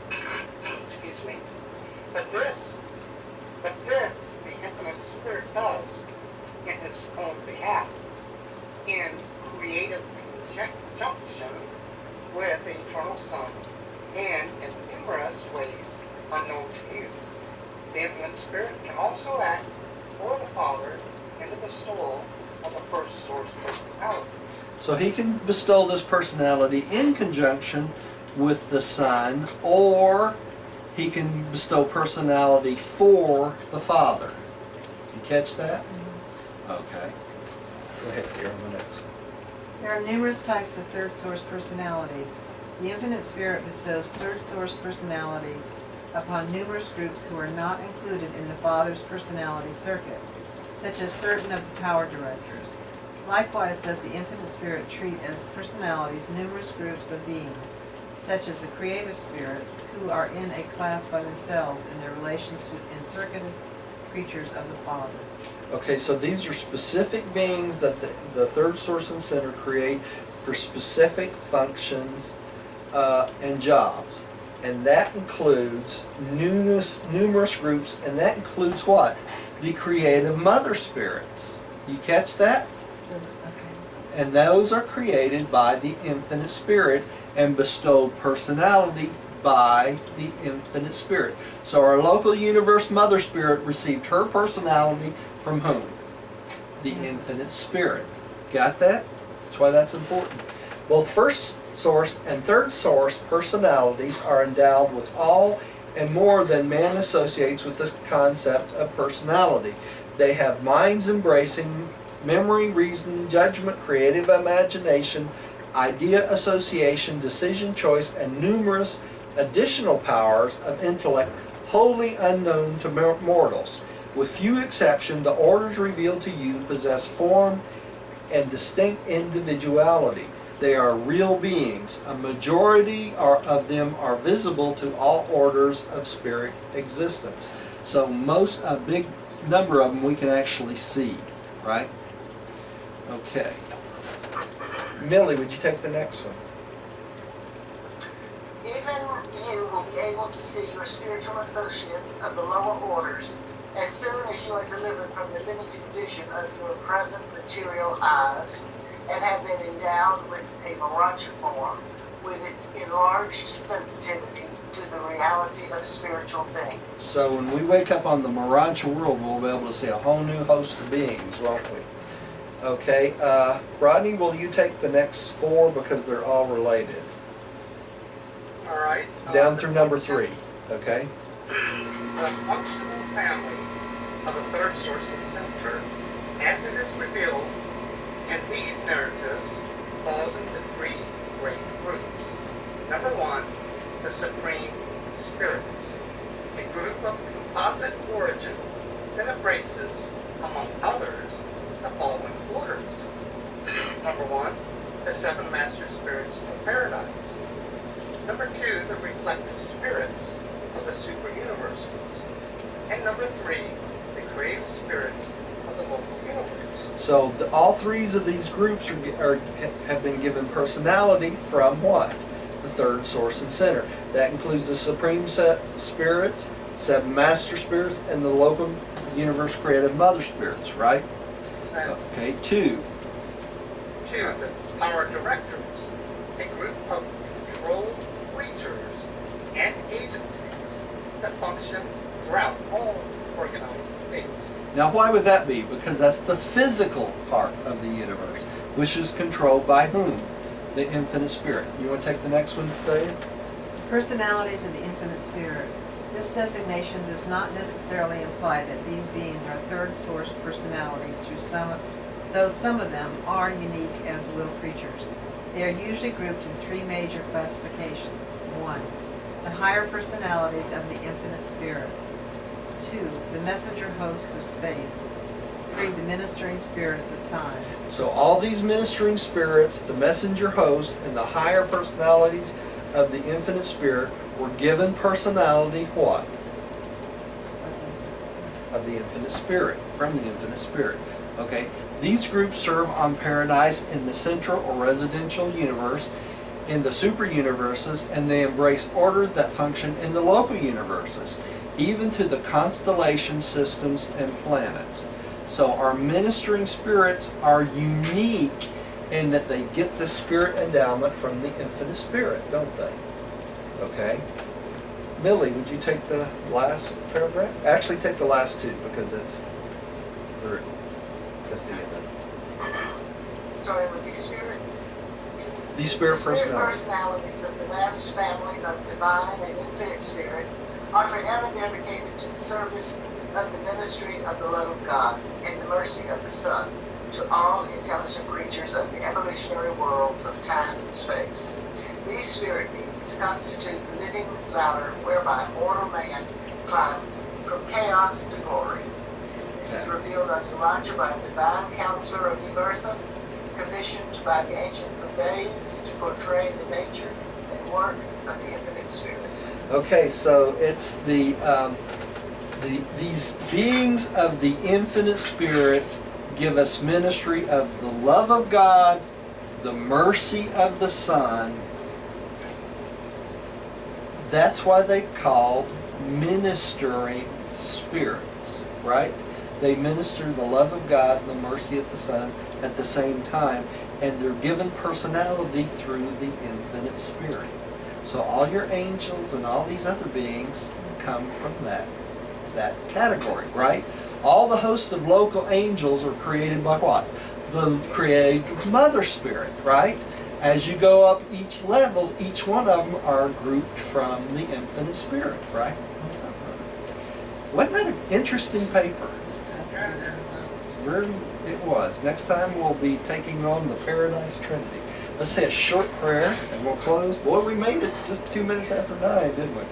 Excuse me. But this, the infinite Spirit does in his own behalf, in creative conjunction with the eternal Son, and in numerous ways unknown to you. The infinite Spirit can also act for the Father in the bestowal of the first source personality. So he can bestow this personality in conjunction with the Son, or he can bestow personality for the Father. You catch that? Okay. Go ahead, you're on the next one. There are numerous types of third source personalities. The infinite Spirit bestows third source personality upon numerous groups who are not included in the Father's personality circuit, such as certain of the power directors. Likewise does the infinite Spirit treat as personalities numerous groups of beings, such as the creative spirits, who are in a class by themselves in their relations to encircled creatures of the Father. Okay, so these are specific beings that the third source and center create for specific functions and jobs. And that includes numerous groups, and that includes what? The creative mother spirits. You catch that? So, okay. And those are created by the infinite Spirit and bestowed personality by the infinite Spirit. So our local universe mother spirit received her personality from whom? The infinite Spirit. Got that? That's why that's important. Both first source and third source personalities are endowed with all and more than man associates with the concept of personality. They have minds embracing memory, reason, judgment, creative imagination, idea association, decision choice, and numerous additional powers of intellect wholly unknown to mortals. With few exceptions, the orders revealed to you possess form and distinct individuality. They are real beings. A majority of them are visible to all orders of spirit existence. So a big number of them we can actually see, right? Okay. Millie, would you take the next one? Even you will be able to see your spiritual associates of the lower orders as soon as you are delivered from the limited vision of your present material eyes and have been endowed with a Moracha form with its enlarged sensitivity to the reality of spiritual things. So when we wake up on the Moracha world, we'll be able to see a whole new host of beings, won't we? Okay, Rodney, will you take the next 4 because they're all related? All right. Down through number 3, okay? The functional family of the third source and center, as it is revealed in these narratives, falls into 3 great groups. Number 1, the Supreme Spirits, a group of composite origin that embraces, among others, the following orders. Number 1, the 7 Master Spirits of Paradise. Number 2, the reflective spirits of the super universes. And number 3, the creative spirits of the local universe. So all 3 of these groups have been given personality from what? The third source and center. That includes the Supreme Spirits, 7 Master Spirits, and the local universe creative Mother Spirits, right? Okay, 2. 2, the Power Directors, a group of controlled creatures and agencies that function throughout all organized space. Now why would that be? Because that's the physical part of the universe, which is controlled by whom? The Infinite Spirit. You want to take the next one, Dave? Personalities of the Infinite Spirit. This designation does not necessarily imply that these beings are third source personalities, though some of them are unique as will creatures. They are usually grouped in 3 major classifications. 1, the higher personalities of the Infinite Spirit. 2, the messenger host of space. 3, the ministering spirits of time. So all these ministering spirits, the messenger host, and the higher personalities of the Infinite Spirit were given personality what? Of the Infinite Spirit, from the Infinite Spirit. Okay, these groups serve on Paradise in the central or residential universe, in the super universes, and they embrace orders that function in the local universes, even to the constellation systems and planets. So our ministering spirits are unique in that they get the spirit endowment from the Infinite Spirit, don't they? Okay. Millie, would you take the last paragraph? Actually, take the last 2 because that's the end of it. Starting with these spirit. These spirit The spirit personalities. personalities of the vast family of divine and infinite spirit are forever dedicated to the service of the ministry of the love of God and the mercy of the Son to all intelligent creatures of the evolutionary worlds of time and space. These spirit beings constitute the living ladder whereby mortal man climbs from chaos to glory. This is revealed unto Roger by a divine counselor of Eversa, commissioned by the Ancients of Days to portray the nature and work of the Infinite Spirit. Okay, so it's these beings of the Infinite Spirit give us ministry of the love of God, the mercy of the Son. That's why they called ministering spirits, right? They minister the love of God and the mercy of the Son at the same time, and they're given personality through the Infinite Spirit. So all your angels and all these other beings come from that category, right? All the hosts of local angels are created by what? The creative Mother Spirit, right? As you go up each level, each one of them are grouped from the infinite spirit, right? Wasn't that an interesting paper? Really, it was. Next time we'll be taking on the Paradise Trinity. Let's say a short prayer and we'll close. Boy, we made it just 2 minutes after 9, didn't we?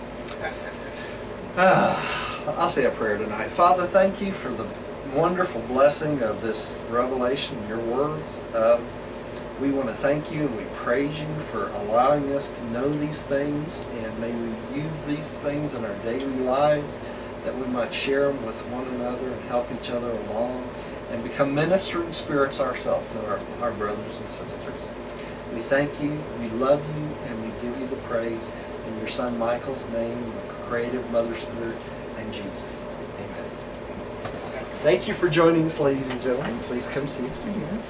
I'll say a prayer tonight. Father, thank you for the wonderful blessing of this revelation, your words. We want to thank you and we praise you for allowing us to know these things, and may we use these things in our daily lives, that we might share them with one another and help each other along and become ministering spirits ourselves to our brothers and sisters. We thank you, we love you, and we give you the praise in your Son Michael's name, the creative Mother Spirit, and Jesus. Amen. Thank you for joining us, ladies and gentlemen. Please come see us again.